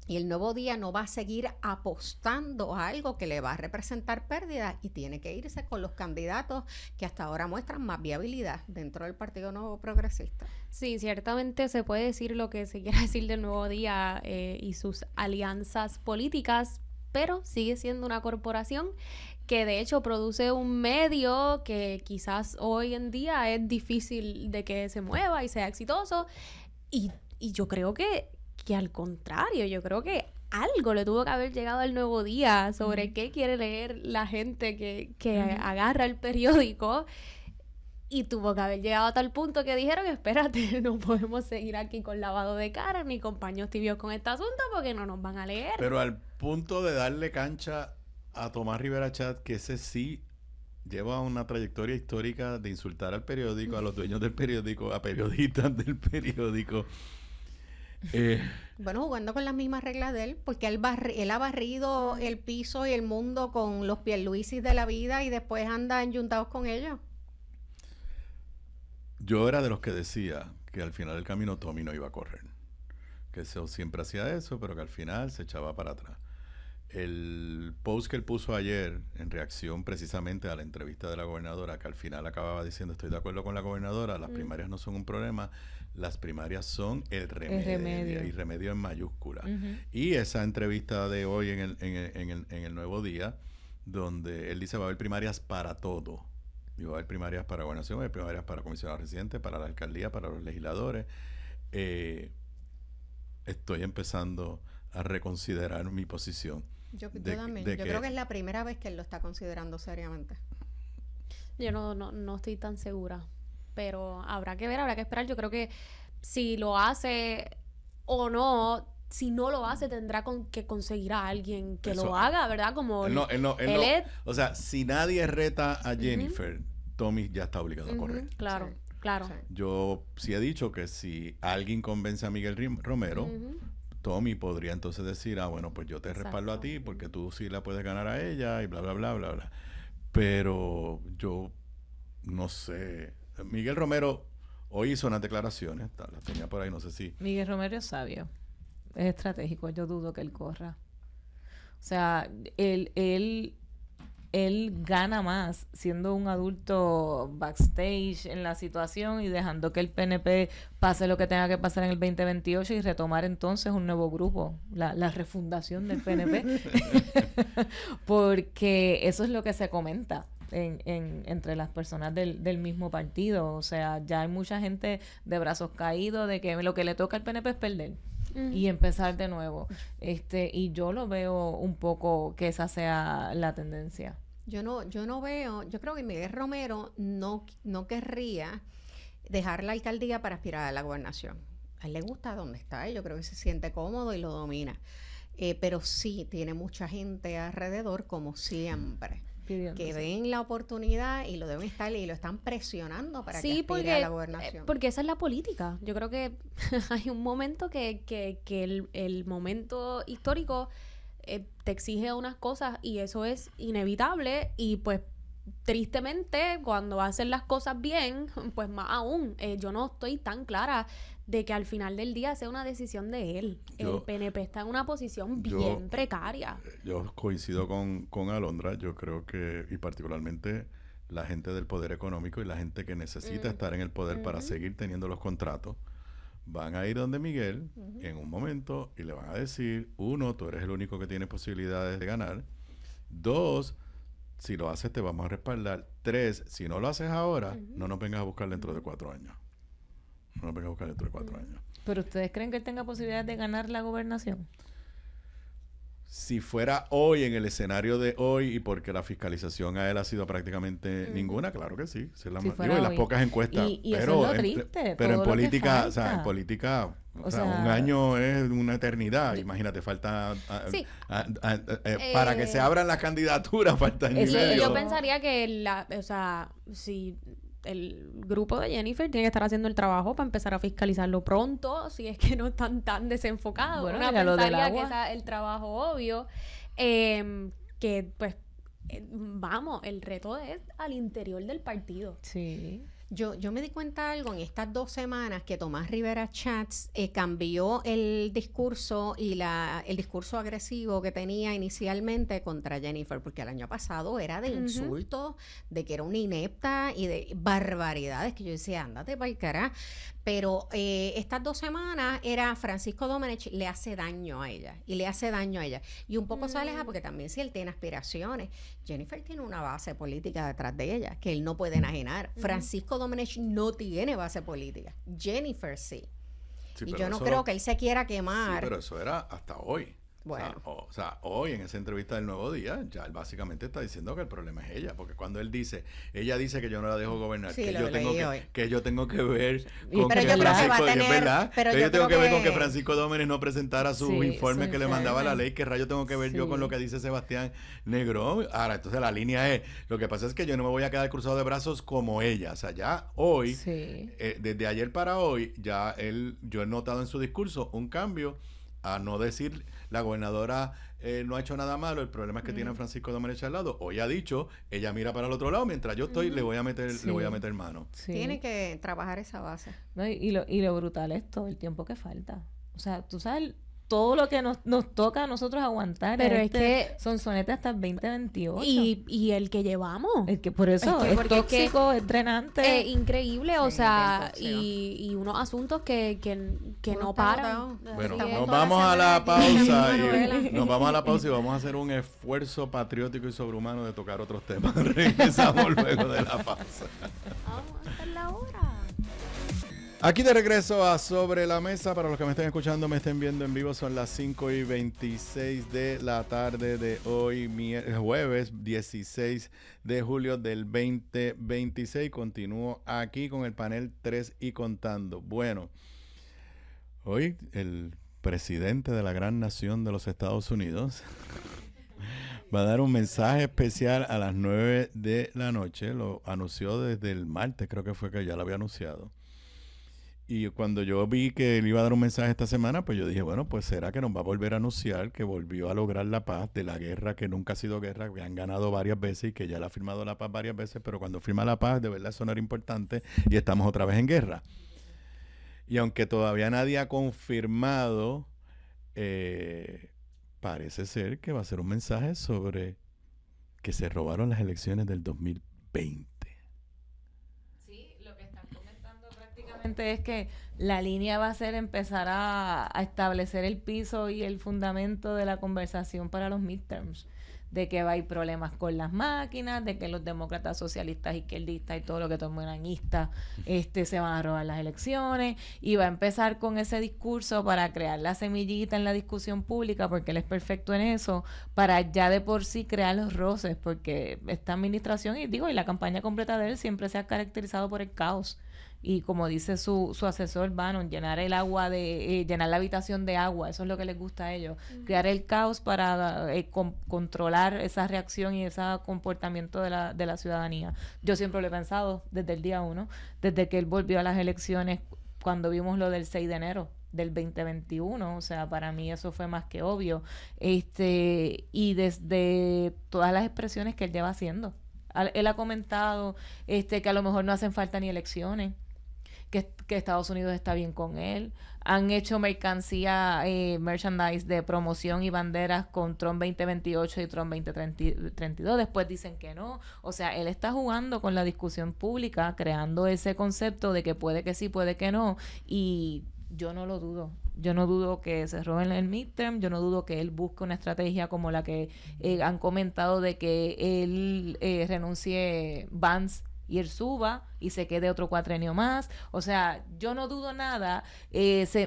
Y el Nuevo Día no va a seguir apostando a algo que le va a representar pérdidas y tiene que irse con los candidatos que hasta ahora muestran más viabilidad dentro del Partido Nuevo Progresista. Sí, ciertamente se puede decir lo que se quiera decir del Nuevo Día y sus alianzas políticas, pero sigue siendo una corporación que de hecho produce un medio que quizás hoy en día es difícil de que se mueva y sea exitoso. Y yo creo que al contrario, yo creo que algo le tuvo que haber llegado al Nuevo Día sobre qué quiere leer la gente que agarra el periódico, y tuvo que haber llegado a tal punto que dijeron, espérate, no podemos seguir aquí con lavado de cara ni con paños tibios con este asunto porque no nos van a leer. Pero al punto de darle cancha a Tomás Rivera Chat, que ese sí lleva una trayectoria histórica de insultar al periódico, a los dueños del periódico, a periodistas del periódico. Bueno, jugando con las mismas reglas de él, porque él ha barrido el piso y el mundo con los Pierluisis de la vida y después anda enyuntados con ellos. Yo era de los que decía que al final del camino Tommy no iba a correr. Que eso siempre hacía eso, pero que al final se echaba para atrás. El post que él puso ayer en reacción precisamente a la entrevista de la gobernadora, que al final acababa diciendo, estoy de acuerdo con la gobernadora, las primarias no son un problema, las primarias son el remedio. Y remedio en mayúscula. Y esa entrevista de hoy en el Nuevo Día, donde él dice va a haber primarias para todo. Y va a haber primarias para gobernación, va a haber primarias para comisionados residentes, para la alcaldía, para los legisladores. Estoy empezando a reconsiderar mi posición. Yo también. Yo creo que es la primera vez que él lo está considerando seriamente. Yo no estoy tan segura, pero habrá que ver, habrá que esperar. Yo creo que si lo hace o no, si no lo hace, tendrá que conseguir a alguien que lo haga, ¿verdad? Como él no. O sea, si nadie reta a Jennifer, Tommy ya está obligado a correr. Claro, Sí. claro. Sí. Yo sí he dicho que si alguien convence a Miguel Romero, Tommy podría entonces decir, bueno, pues yo te respaldo a ti porque tú sí la puedes ganar a ella y bla, bla, bla, bla, bla. Pero yo no sé. Miguel Romero hoy hizo unas declaraciones, las tenía por ahí, no sé si... Miguel Romero es sabio, es estratégico, yo dudo que él corra. O sea, él gana más siendo un adulto backstage en la situación y dejando que el PNP pase lo que tenga que pasar en el 2028 y retomar entonces un nuevo grupo, la refundación del PNP. Porque eso es lo que se comenta entre las personas del mismo partido. O sea, ya hay mucha gente de brazos caídos de que lo que le toca al PNP es perder y empezar de nuevo. Y yo lo veo un poco que esa sea la tendencia. Yo creo que Miguel Romero no querría dejar la alcaldía para aspirar a la gobernación. A él le gusta donde está, yo creo que se siente cómodo y lo domina. Pero sí tiene mucha gente alrededor, como siempre, que ven la oportunidad y lo deben estar y lo están presionando para que aspire a la gobernación. Porque esa es la política. Yo creo que hay un momento que el momento histórico te exige unas cosas y eso es inevitable, y pues tristemente cuando hacen las cosas bien, pues más aún. Yo no estoy tan clara de que al final del día sea una decisión de él. El PNP está en una posición bien precaria. Yo coincido con Alondra. Yo creo que, y particularmente la gente del poder económico y la gente que necesita estar en el poder para seguir teniendo los contratos, van a ir donde Miguel en un momento y le van a decir, 1, tú eres el único que tiene posibilidades de ganar. 2, si lo haces te vamos a respaldar. 3, si no lo haces ahora, no nos vengas a buscar dentro de 4 años. No nos vengas a buscar dentro de 4 años. ¿Pero ustedes creen que él tenga posibilidades de ganar la gobernación? Si fuera hoy, en el escenario de hoy, y porque la fiscalización a él ha sido prácticamente ninguna, claro que sí. Y las pocas encuestas. Y eso es lo triste. Pero en política, o sea, un año es una eternidad. Imagínate, falta... para que se abran las candidaturas, falta año y medio. Yo pensaría que si el grupo de Jennifer tiene que estar haciendo el trabajo para empezar a fiscalizarlo pronto, si es que no están tan desenfocados. Bueno, Una pensaría que es el trabajo obvio, que pues vamos, el reto es al interior del partido. Sí. Yo me di cuenta de algo en estas 2 semanas que Tomás Rivera Chats cambió el discurso y el discurso agresivo que tenía inicialmente contra Jennifer, porque el año pasado era de insultos, de que era una inepta y de barbaridades que yo decía, ándate pa'l carajo. Pero estas 2 semanas era Francisco Domenech le hace daño a ella y le hace daño a ella. Y un poco se aleja porque también si él tiene aspiraciones, Jennifer tiene una base política detrás de ella que él no puede enajenar. Francisco Domenech no tiene base política. Jennifer sí. Y yo no creo que él se quiera quemar. Sí, pero eso era hasta hoy. Bueno. O sea, hoy en esa entrevista del Nuevo Día, ya él básicamente está diciendo que el problema es ella, porque cuando él dice, ella dice que yo no la dejo gobernar, Sí, que, lo yo tengo leí hoy. que yo tengo que ver Pero con yo que creo que va a Francisco, tener- es verdad, pero que yo yo tengo que creo ver con que- que Francisco Domenech no presentara sus Sí, informes su que le mandaba la informe. ley, que rayo tengo que ver yo con Sí. lo que dice Sebastián Negrón. Ahora, entonces la línea es, lo que pasa es que yo no me voy a quedar cruzado de brazos como ella, o sea, ya hoy, Sí. desde ayer para hoy, ya yo he notado en su discurso un cambio a no decir la gobernadora no ha hecho nada malo, el problema es que tiene a Francisco Domenech al lado. Hoy ha dicho, ella mira para el otro lado, mientras yo estoy, le voy a meter mano. Sí. Tiene que trabajar esa base. No, y lo brutal es todo el tiempo que falta. O sea, tú sabes todo lo que nos toca a nosotros aguantar. Pero es que- Sonsonete hasta el 2028. Y el que llevamos. Es que por eso Es que es porque es que- tóxico, es drenante. Increíble, o Sí, sea, bien tóxico. y unos asuntos que Uno no está paran. agotado. Bueno, Estamos nos toda la vamos a la semana aquí pausa viendo novela. y nos vamos a la pausa y vamos a hacer un esfuerzo patriótico y sobrehumano de tocar otros temas. Regresamos luego de la pausa. Vamos a hacer la hora. Aquí de regreso a Sobre la Mesa. Para los que me estén escuchando, me estén viendo en vivo, son las 5:26 de la tarde de hoy, jueves 16 de julio del 2026. Continúo aquí con el panel 3 y contando. Bueno, hoy el presidente de la gran nación de los Estados Unidos va a dar un mensaje especial a las 9 de la noche. Lo anunció desde el martes, creo que fue que ya lo había anunciado. Y cuando yo vi que él iba a dar un mensaje esta semana, pues yo dije, bueno, pues será que nos va a volver a anunciar que volvió a lograr la paz de la guerra que nunca ha sido guerra, que han ganado varias veces y que ya le ha firmado la paz varias veces, pero cuando firma la paz, de verdad eso no era importante y estamos otra vez en guerra. Y aunque todavía nadie ha confirmado, parece ser que va a ser un mensaje sobre que se robaron las elecciones del 2020. Lo que están comentando prácticamente es que la línea va a ser empezar a establecer el piso y el fundamento de la conversación para los midterms, de que va a haber problemas con las máquinas, de que los demócratas, socialistas, izquierdistas y todo lo que tomen anistas se van a robar las elecciones, y va a empezar con ese discurso para crear la semillita en la discusión pública, porque él es perfecto en eso, para ya de por sí crear los roces, porque esta administración, y la campaña completa de él siempre se ha caracterizado por el caos. Y como dice su asesor Bannon, llenar el agua llenar la habitación de agua, eso es lo que les gusta a ellos, crear el caos para controlar esa reacción y ese comportamiento de la ciudadanía. Yo siempre lo he pensado desde el día 1, desde que él volvió a las elecciones, cuando vimos lo del 6 de enero del 2021, o sea, para mí eso fue más que obvio, y desde todas las expresiones que él lleva haciendo. Él ha comentado que a lo mejor no hacen falta ni elecciones, que Estados Unidos está bien con él. Han hecho mercancía, merchandise de promoción y banderas con Trump 2028 y Trump 2032. Después dicen que no. O sea, él está jugando con la discusión pública, creando ese concepto de que puede que sí, puede que no. Y yo no lo dudo. Yo no dudo que se roben el midterm. Yo no dudo que él busque una estrategia como la que han comentado de que él renuncie Vance y él suba y se quede otro cuatrenio más. O sea, yo no dudo nada.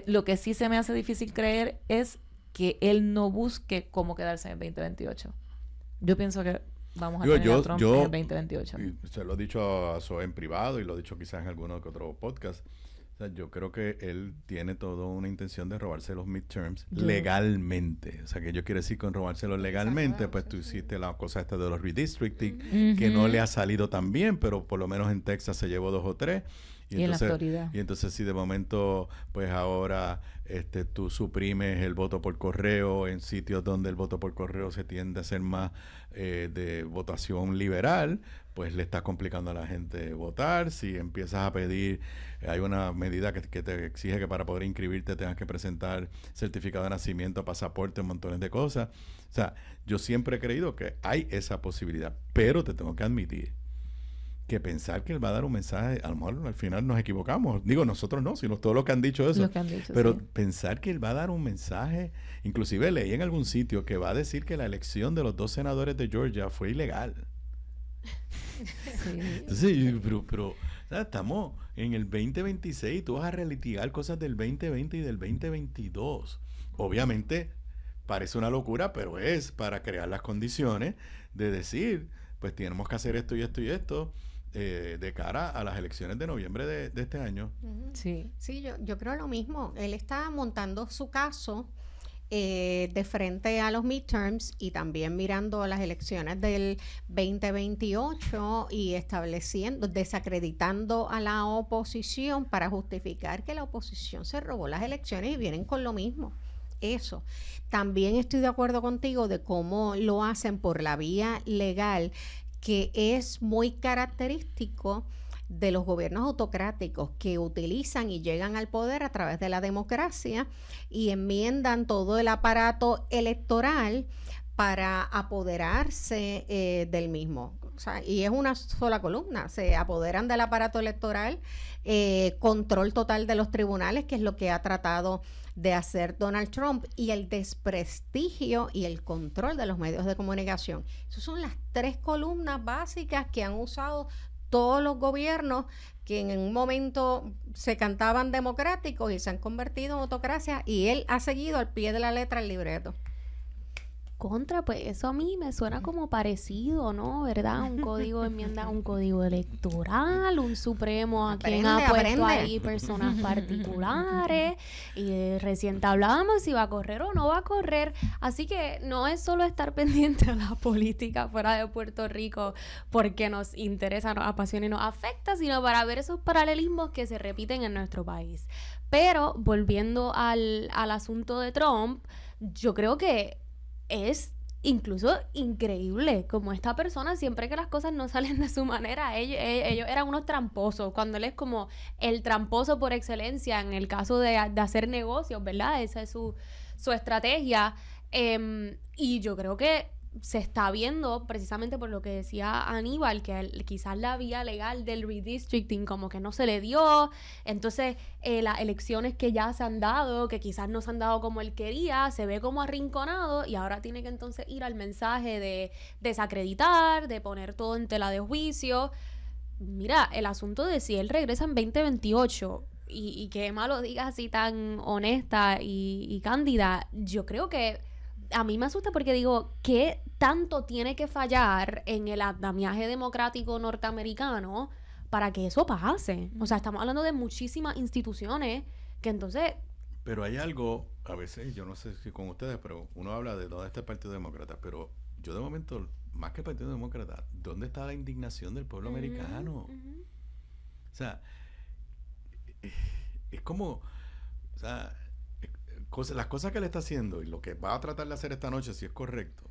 Lo que sí se me hace difícil creer es que él no busque cómo quedarse en el 2028. Yo pienso que vamos a tener a Trump en el 2028. Y se lo he dicho a Zoe en privado y lo he dicho quizás en alguno que otro podcast. O sea, yo creo que él tiene toda una intención de robarse los midterms legalmente. O sea, que yo quiero decir con robárselos legalmente, pues tú hiciste la cosa esta de los redistricting, que no le ha salido tan bien, pero por lo menos en Texas se llevó 2 o 3. Y en la Florida. Y entonces si de momento, pues ahora tú suprimes el voto por correo en sitios donde el voto por correo se tiende a ser más de votación liberal, pues le estás complicando a la gente votar. Si empiezas a pedir, hay una medida que te exige que para poder inscribirte tengas que presentar certificado de nacimiento, pasaporte, montones de cosas. O sea, yo siempre he creído que hay esa posibilidad, pero te tengo que admitir que pensar que él va a dar un mensaje, a lo mejor al final nos equivocamos. Digo, nosotros no, sino todos los que han dicho eso. Pero sí, pensar que él va a dar un mensaje, inclusive leí en algún sitio que va a decir que la elección de los 2 senadores de Georgia fue ilegal. Sí. Entonces, pero estamos en el 2026, tú vas a relitigar cosas del 2020 y del 2022. Obviamente parece una locura, pero es para crear las condiciones de decir, pues tenemos que hacer esto y esto y esto de cara a las elecciones de noviembre de este año. Sí, yo creo lo mismo. Él está montando su caso de frente a los midterms y también mirando las elecciones del 2028 y desacreditando a la oposición para justificar que la oposición se robó las elecciones y vienen con lo mismo. Eso. También estoy de acuerdo contigo de cómo lo hacen por la vía legal, que es muy característico de los gobiernos autocráticos que utilizan y llegan al poder a través de la democracia y enmiendan todo el aparato electoral para apoderarse del mismo. O sea, y es una sola columna, se apoderan del aparato electoral, control total de los tribunales, que es lo que ha tratado de hacer Donald Trump, y el desprestigio y el control de los medios de comunicación. Esas son las 3 columnas básicas que han usado todos los gobiernos que en un momento se cantaban democráticos y se han convertido en autocracia, y él ha seguido al pie de la letra el libreto. Pues eso a mí me suena como parecido, ¿no? ¿Verdad? Un código de enmienda, un código electoral, un supremo a quien ha puesto ahí personas particulares. Y recién hablábamos si va a correr o no va a correr. Así que no es solo estar pendiente a la política fuera de Puerto Rico porque nos interesa, nos apasiona y nos afecta, sino para ver esos paralelismos que se repiten en nuestro país. Pero volviendo al asunto de Trump, yo creo que es incluso increíble como esta persona, siempre que las cosas no salen de su manera, ellos eran unos tramposos, cuando él es como el tramposo por excelencia en el caso de hacer negocios, ¿verdad? Esa es su estrategia, y yo creo que se está viendo, precisamente por lo que decía Aníbal, que quizás la vía legal del redistricting como que no se le dio, entonces las elecciones que ya se han dado, que quizás no se han dado como él quería, se ve como arrinconado, y ahora tiene que entonces ir al mensaje de desacreditar, de poner todo en tela de juicio. Mira, el asunto de si él regresa en 2028 y que Emma lo diga así tan honesta y cándida, yo creo que a mí me asusta porque digo, ¿qué tanto tiene que fallar en el andamiaje democrático norteamericano para que eso pase? O sea, estamos hablando de muchísimas instituciones que entonces... Pero hay algo, a veces, yo no sé si con ustedes, pero uno habla de dónde está el Partido Demócrata, pero yo de momento, más que el Partido Demócrata, ¿dónde está la indignación del pueblo americano? O sea, es como, o sea, las cosas que le está haciendo y lo que va a tratar de hacer esta noche, si es correcto,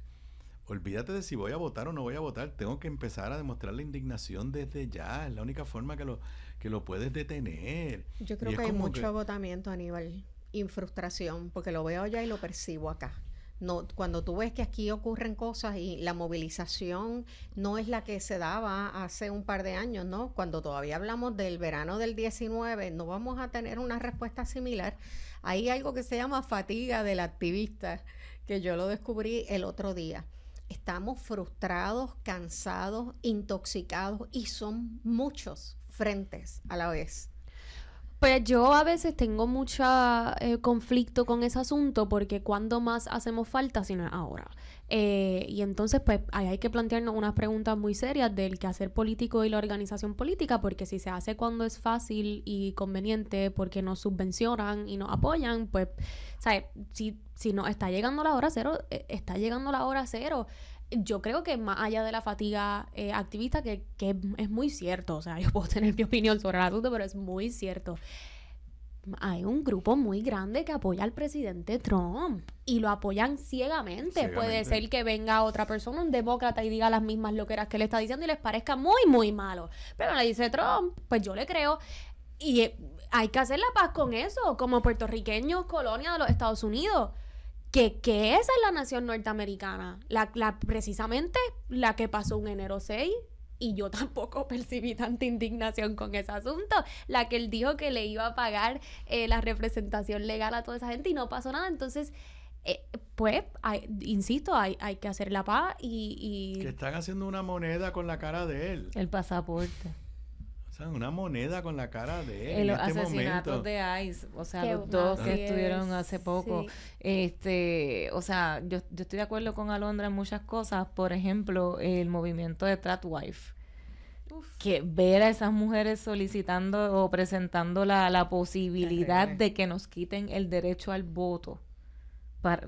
olvídate de si voy a votar o no voy a votar. Tengo que empezar a demostrar la indignación desde ya. Es la única forma que lo puedes detener. Yo creo que hay mucho agotamiento, Aníbal, y frustración, porque lo veo ya y lo percibo acá. No, cuando tú ves que aquí ocurren cosas y la movilización no es la que se daba hace un par de años, ¿no? Cuando todavía hablamos del verano del 19, no vamos a tener una respuesta similar. Hay algo que se llama fatiga del activista, que yo lo descubrí el otro día. Estamos frustrados, cansados, intoxicados, y son muchos frentes a la vez. Pues yo a veces tengo mucho conflicto con ese asunto, porque ¿cuándo más hacemos falta si no es ahora? Y entonces pues ahí hay que plantearnos unas preguntas muy serias del quehacer político y la organización política, porque si se hace cuando es fácil y conveniente, porque nos subvencionan y nos apoyan, pues, ¿sabes? Si nos está llegando la hora cero, está llegando la hora cero. yo creo que más allá de la fatiga activista, que es muy cierto, o sea, yo puedo tener mi opinión sobre el asunto, pero es muy cierto. Hay un grupo muy grande que apoya al presidente Trump y lo apoyan ciegamente. Puede ser que venga otra persona, un demócrata, y diga las mismas loqueras que le está diciendo y les parezca muy, muy malo. Pero le dice Trump, pues yo le creo. Y hay que hacer la paz con eso, como puertorriqueños, colonia de los Estados Unidos. Que esa es la nación norteamericana. Precisamente la que pasó un enero 6. Y yo tampoco percibí tanta indignación con ese asunto. La que él dijo que le iba a pagar la representación legal a toda esa gente y no pasó nada. Entonces, pues, insisto, hay que hacer la paz y... Que están haciendo una moneda con la cara de él. El pasaporte. O sea, una moneda con la cara de él En en los este asesinatos momento. de ICE, o sea, Qué los dos así que estuvieron es, hace poco. O sea, yo estoy de acuerdo con Alondra en muchas cosas. Por ejemplo, el movimiento de Tradwife. Que ver a esas mujeres solicitando o presentando la posibilidad de que nos quiten el derecho al voto.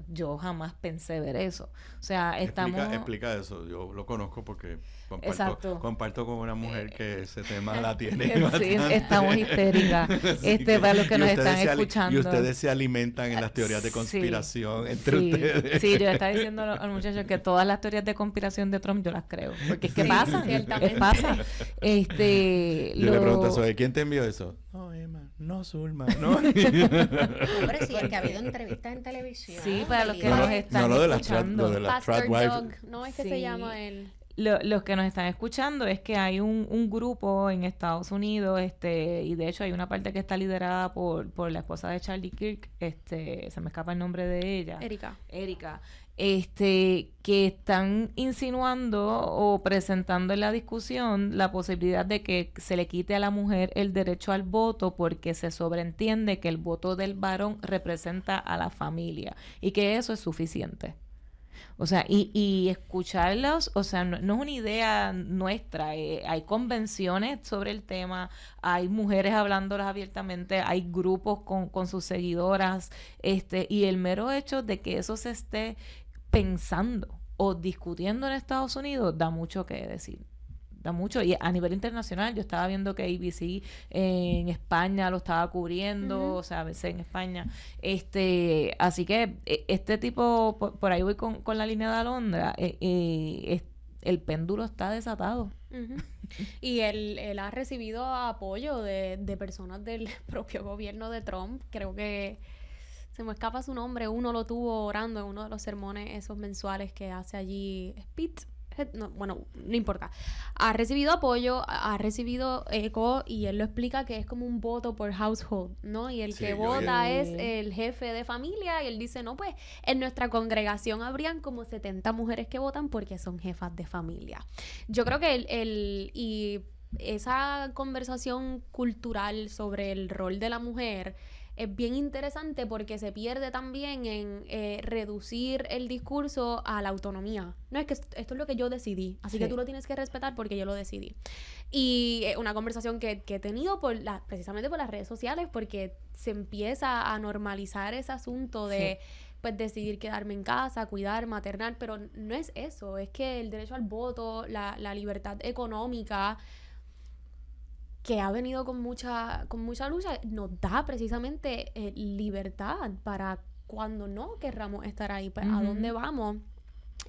Yo jamás pensé ver eso. O sea, estamos... Explica eso. Yo lo conozco porque Exacto. comparto con una mujer que ese tema la tiene Sí, bastante. estamos histéricas. Para los que nos están escuchando. Y ustedes se alimentan en las teorías de conspiración entre Sí. ustedes. Sí, yo estaba diciendo al muchacho que todas las teorías de conspiración de Trump yo las creo. Porque es que Sí, pasa. ciertamente. Pasa. Yo le pregunto a ¿quién te envió eso? No, Emma. No, Zulma. No. Hombre, sí, es que ha habido entrevistas en televisión. Sí, para los que No, nos están No, lo de las escuchando. Pastor Tradwife. Doug, ¿no es que Sí. se llama él? Los que nos están escuchando es que hay un grupo en Estados Unidos, y de hecho hay una parte que está liderada por la esposa de Charlie Kirk, se me escapa el nombre de ella. Erika. Que están insinuando o presentando en la discusión la posibilidad de que se le quite a la mujer el derecho al voto porque se sobreentiende que el voto del varón representa a la familia y que eso es suficiente. O sea, y escucharlos, o sea, no es una idea nuestra. Hay convenciones sobre el tema, hay mujeres hablándolas abiertamente, hay grupos con sus seguidoras, y el mero hecho de que eso se esté pensando o discutiendo en Estados Unidos da mucho que decir. Da mucho, y a nivel internacional yo estaba viendo que ABC en España lo estaba cubriendo, o sea, ABC en España, así que este tipo, por ahí voy con la línea de Alondra, el péndulo está desatado. Uh-huh. Y él ha recibido apoyo de personas del propio gobierno de Trump. Creo que se me escapa su nombre. Uno lo tuvo orando en uno de los sermones esos mensuales que hace allí Spitz. No, bueno, no importa. Ha recibido apoyo, ha recibido eco y él lo explica que es como un voto por household, ¿no? Y el Sí, que vota es el jefe de familia y él dice, no, pues en nuestra congregación habrían como 70 mujeres que votan porque son jefas de familia. Yo creo que y esa conversación cultural sobre el rol de la mujer es bien interesante porque se pierde también en reducir el discurso a la autonomía. No es que esto es lo que yo decidí, así que tú lo tienes que respetar porque yo lo decidí. Y una conversación que he tenido precisamente por las redes sociales porque se empieza a normalizar ese asunto de pues decidir quedarme en casa, cuidar, maternar, pero no es eso, es que el derecho al voto, la libertad económica que ha venido con mucha lucha, nos da precisamente libertad para cuando no querramos estar ahí, pues, a dónde vamos.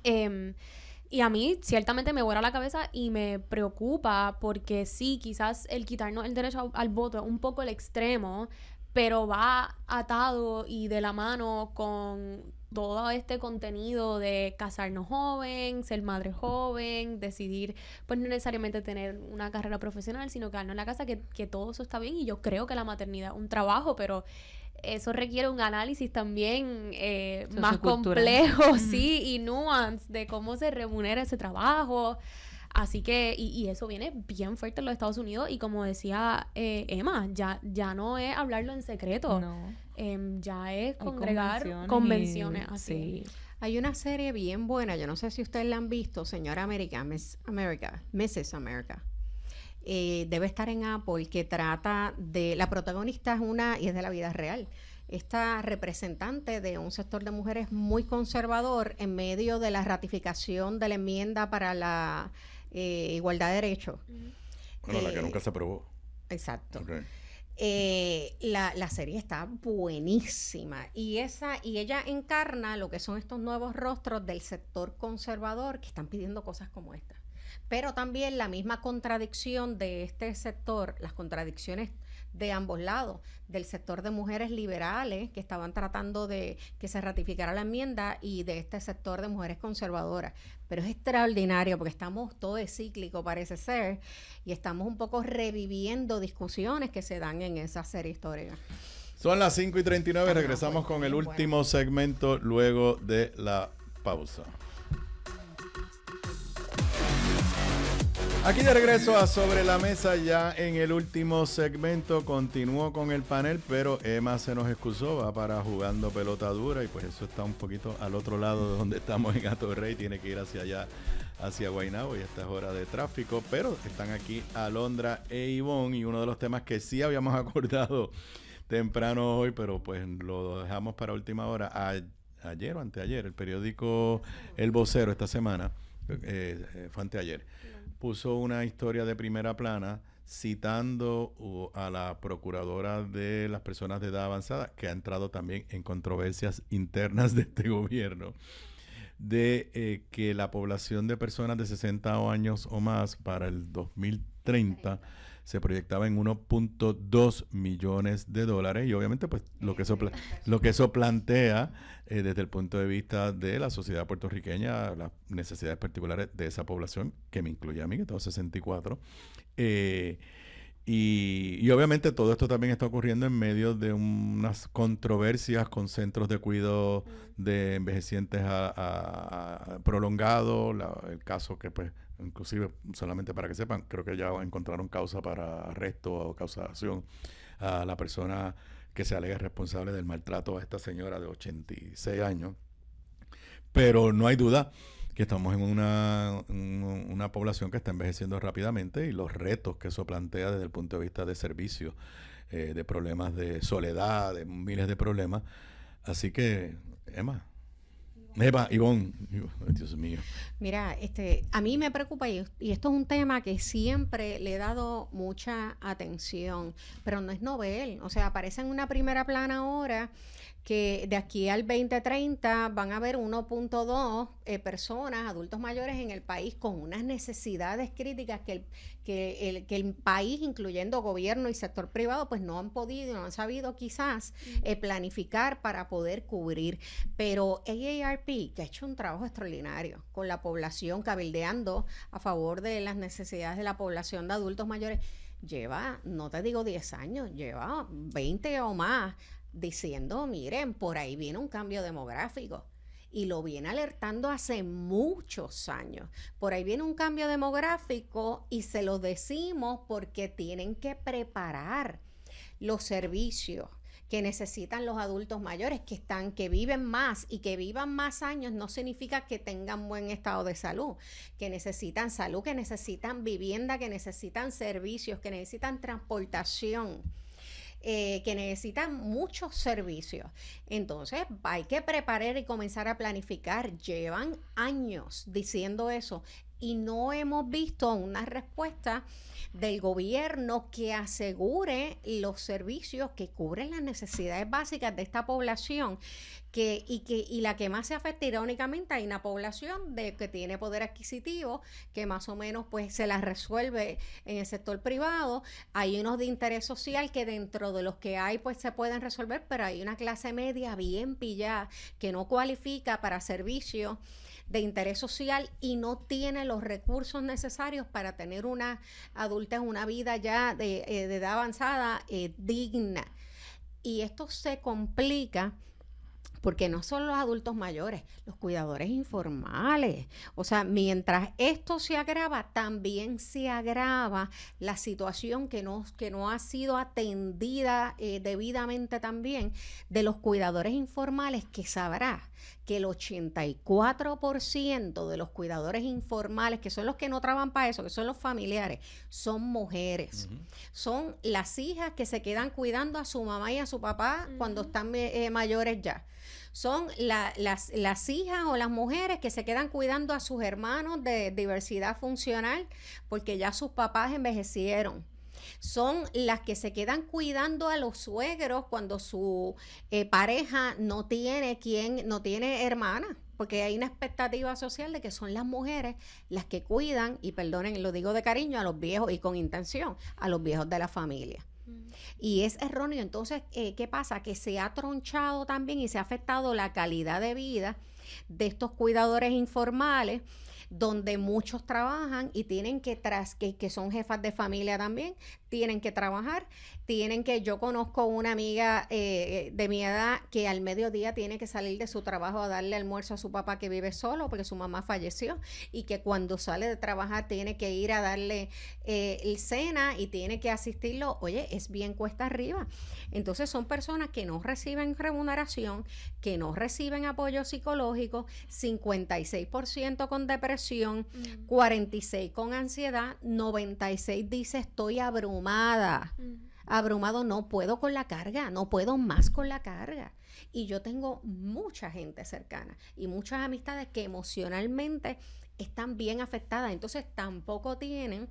Y a mí ciertamente me vuela la cabeza y me preocupa porque sí, quizás el quitarnos el derecho al voto es un poco el extremo, pero va atado y de la mano con todo este contenido de casarnos joven, ser madre joven, decidir, pues no necesariamente tener una carrera profesional, sino quedarnos en la casa, que todo eso está bien. Y yo creo que la maternidad es un trabajo, pero eso requiere un análisis también más complejo, sí, y nuance de cómo se remunera ese trabajo. Así que, y eso viene bien fuerte en los Estados Unidos y como decía Emma, ya no es hablarlo en secreto, ya es congregar convenciones así. Sí. Hay una serie bien buena, yo no sé si ustedes la han visto, Señora América, Mrs. America. Debe estar en Apple, que trata de... La protagonista es y es de la vida real. esta representante de un sector de mujeres muy conservador en medio de la ratificación de la enmienda para la igualdad de derechos. Bueno, la que nunca se aprobó. Exacto. Okay. La serie está buenísima y ella encarna lo que son estos nuevos rostros del sector conservador que están pidiendo cosas como esta, pero también la misma contradicción de este sector, las contradicciones de ambos lados, del sector de mujeres liberales que estaban tratando de que se ratificara la enmienda y de este sector de mujeres conservadoras. Pero es extraordinario porque todo es cíclico, parece ser, y estamos un poco reviviendo discusiones que se dan en esa serie histórica. Son las 5:39, regresamos con el último segmento luego de la pausa. Aquí de regreso a Sobre la Mesa, ya en el último segmento. Continúo con el panel, pero Emma se nos excusó, va para Jugando Pelota Dura, y pues eso está un poquito al otro lado de donde estamos en Atorrey, tiene que ir hacia allá, hacia Guaynabo, y esta es hora de tráfico, pero están aquí Alondra e Ivonne, y uno de los temas que sí habíamos acordado temprano hoy, pero pues lo dejamos para última hora, ayer o anteayer, el periódico El Vocero esta semana, fue anteayer, puso una historia de primera plana citando a la procuradora de las personas de edad avanzada, que ha entrado también en controversias internas de este gobierno, de que la población de personas de 60 años o más para el 2030 se proyectaba en 1.2 millones de dólares, y obviamente pues lo que eso plantea desde el punto de vista de la sociedad puertorriqueña, las necesidades particulares de esa población, que me incluye a mí, que tengo 64, y obviamente todo esto también está ocurriendo en medio de unas controversias con centros de cuidado de envejecientes prolongado, el caso que pues inclusive, solamente para que sepan, creo que ya encontraron causa para arresto o causación a la persona que se alega responsable del maltrato a esta señora de 86 años. Pero no hay duda que estamos en una población que está envejeciendo rápidamente, y los retos que eso plantea desde el punto de vista de servicios, de problemas de soledad, de miles de problemas. Así que, Ivonne, Dios mío. Mira, a mí me preocupa, y esto es un tema que siempre le he dado mucha atención, pero no es novel. O sea, aparece en una primera plana ahora que de aquí al 2030 van a haber 1.2 personas, adultos mayores en el país con unas necesidades críticas que el país, incluyendo gobierno y sector privado, pues no han podido, no han sabido quizás planificar para poder cubrir. Pero AARP, que ha hecho un trabajo extraordinario con la población, cabildeando a favor de las necesidades de la población de adultos mayores, lleva, no te digo 10 años, lleva 20 o más, diciendo, miren, por ahí viene un cambio demográfico. Y lo viene alertando hace muchos años. Por ahí viene un cambio demográfico y se lo decimos porque tienen que preparar los servicios que necesitan los adultos mayores, que viven más, y que vivan más años no significa que tengan buen estado de salud, que necesitan salud, que necesitan vivienda, que necesitan servicios, que necesitan transportación, que necesitan muchos servicios. Entonces hay que preparar y comenzar a planificar. Llevan años diciendo eso y no hemos visto una respuesta del gobierno que asegure los servicios que cubren las necesidades básicas de esta población, y la que más se afecta, irónicamente, hay una población que tiene poder adquisitivo, que más o menos pues se la resuelve en el sector privado. Hay unos de interés social que dentro de los que hay pues se pueden resolver, pero hay una clase media bien pillada que no cualifica para servicios de interés social y no tiene los recursos necesarios para tener una adultez, una vida ya de edad avanzada digna. Y esto se complica Porque no son los adultos mayores, los cuidadores informales. O sea, mientras esto se agrava, también se agrava la situación que no ha sido atendida debidamente también de los cuidadores informales, que sabrá que el 84% de los cuidadores informales, que son los que no trabajan para eso, que son los familiares, son mujeres. Son las hijas que se quedan cuidando a su mamá y a su papá cuando están mayores ya. Son las hijas o las mujeres que se quedan cuidando a sus hermanos de diversidad funcional porque ya sus papás envejecieron. Son las que se quedan cuidando a los suegros cuando su pareja no tiene hermana, porque hay una expectativa social de que son las mujeres las que cuidan, y perdonen, lo digo de cariño, a los viejos y con intención, a los viejos de la familia. Y es erróneo. Entonces, ¿qué pasa? Que se ha tronchado también y se ha afectado la calidad de vida de estos cuidadores informales, donde muchos trabajan y tienen que son jefas de familia también, tienen que trabajar, yo conozco una amiga de mi edad que al mediodía tiene que salir de su trabajo a darle almuerzo a su papá que vive solo porque su mamá falleció, y que cuando sale de trabajar tiene que ir a darle el cena y tiene que asistirlo. Oye, es bien cuesta arriba. Entonces son personas que no reciben remuneración, que no reciben apoyo psicológico, 56% con depresión, 46% con ansiedad, 96% dice estoy abrumada. Abrumado, no puedo con la carga, no puedo más con la carga. Y yo tengo mucha gente cercana y muchas amistades que emocionalmente están bien afectadas, entonces tampoco tienen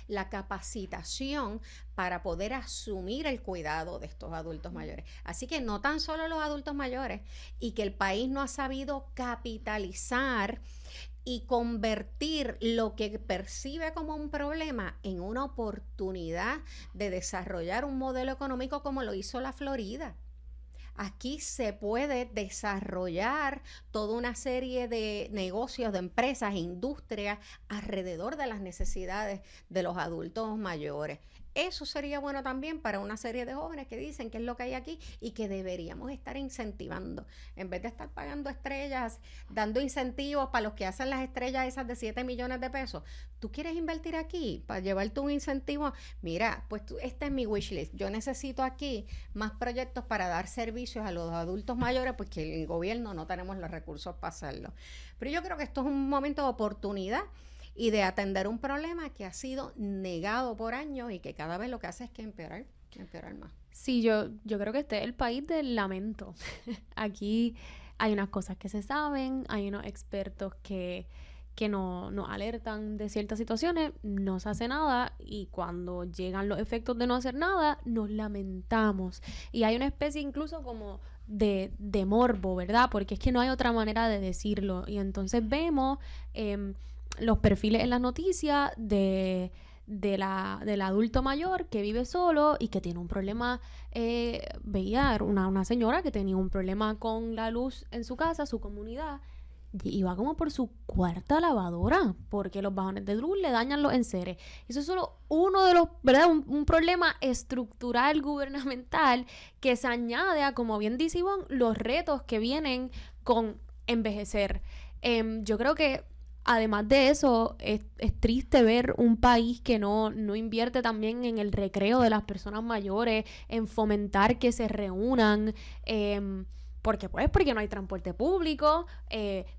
la capacitación para poder asumir el cuidado de estos adultos mayores. Así que no tan solo los adultos mayores, y que el país no ha sabido capitalizar y convertir lo que percibe como un problema en una oportunidad de desarrollar un modelo económico como lo hizo la Florida. Aquí se puede desarrollar toda una serie de negocios, de empresas, industrias alrededor de las necesidades de los adultos mayores. Eso sería bueno también para una serie de jóvenes que dicen que es lo que hay aquí y que deberíamos estar incentivando. En vez de estar pagando estrellas, dando incentivos para los que hacen las estrellas esas de 7 millones de pesos. ¿Tú quieres invertir aquí para llevarte un incentivo? Mira, pues este es mi wishlist. Yo necesito aquí más proyectos para dar servicios a los adultos mayores porque el gobierno no tenemos los recursos para hacerlo. Pero yo creo que esto es un momento de oportunidad y de atender un problema que ha sido negado por años y que cada vez lo que hace es que empeorar más. Sí, yo creo que este es el país del lamento. Aquí hay unas cosas que se saben, hay unos expertos que nos alertan de ciertas situaciones, no se hace nada, y cuando llegan los efectos de no hacer nada, nos lamentamos. Y hay una especie incluso como de morbo, ¿verdad? Porque es que no hay otra manera de decirlo. Y entonces vemos los perfiles en las noticias del adulto mayor que vive solo y que tiene un problema. Veía una señora que tenía un problema con la luz en su casa, su comunidad, y iba como por su cuarta lavadora porque los bajones de luz le dañan los enseres. Eso es solo uno de los, ¿verdad? Un problema estructural gubernamental que se añade a, como bien dice Ivonne, los retos que vienen con envejecer. Yo creo que además de eso, es triste ver un país que no invierte también en el recreo de las personas mayores, en fomentar que se reúnan, porque no hay transporte público,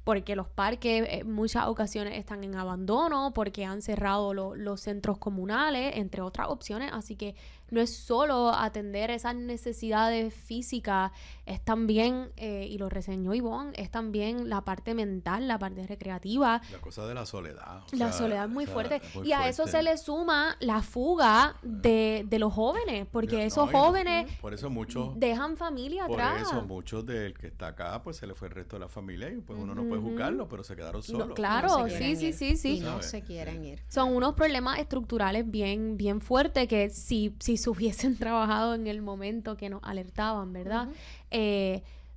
porque los parques en muchas ocasiones están en abandono, porque han cerrado los centros comunales, entre otras opciones. Así que no es solo atender esas necesidades físicas, es también, y lo reseñó Ivonne, es también la parte mental, la parte recreativa. La cosa de la soledad. Soledad es muy fuerte. Y a eso se le suma la fuga de los jóvenes, porque esos jóvenes por eso muchos dejan familia atrás. Por eso muchos del que está acá, pues se le fue el resto de la familia y pues uno no puede juzgarlo, pero se quedaron solos. No, claro, no sí. Y no se quieren ir. Son unos problemas estructurales bien, bien fuertes que si se hubiesen trabajado en el momento que nos alertaban, ¿verdad?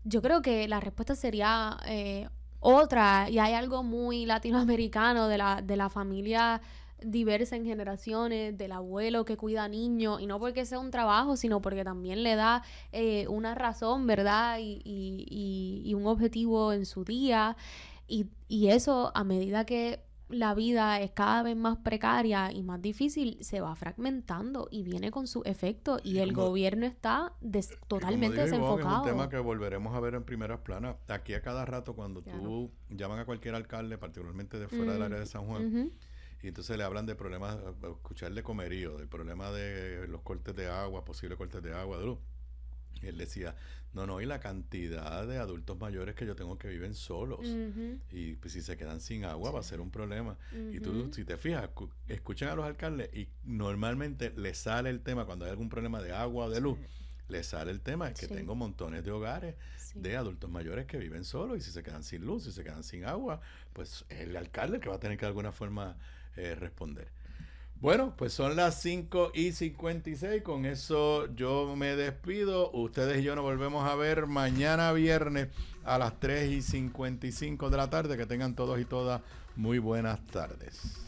Yo creo que la respuesta sería otra, y hay algo muy latinoamericano de la familia diversa en generaciones, del abuelo que cuida a niños, y no porque sea un trabajo, sino porque también le da una razón, ¿verdad? Y un objetivo en su día, y eso, a medida que la vida es cada vez más precaria y más difícil, se va fragmentando y viene con su efecto, y el gobierno está totalmente desenfocado. Es un tema que volveremos a ver en primeras planas. Aquí a cada rato cuando tú llaman a cualquier alcalde, particularmente de fuera del área de San Juan, y entonces le hablan de problemas, escucharle comerío, del problema de los cortes de agua, posibles cortes de agua, de luz. Y él decía, no, y la cantidad de adultos mayores que yo tengo que viven solos. Y pues, si se quedan sin agua va a ser un problema. Y tú, si te fijas, escuchen a los alcaldes y normalmente les sale el tema, cuando hay algún problema de agua o de luz, les sale el tema, es que tengo montones de hogares de adultos mayores que viven solos, y si se quedan sin luz, si se quedan sin agua, pues es el alcalde que va a tener que de alguna forma responder. Bueno, pues son las 5:56. Con eso yo me despido. Ustedes y yo nos volvemos a ver mañana viernes a las 3:55 de la tarde. Que tengan todos y todas muy buenas tardes.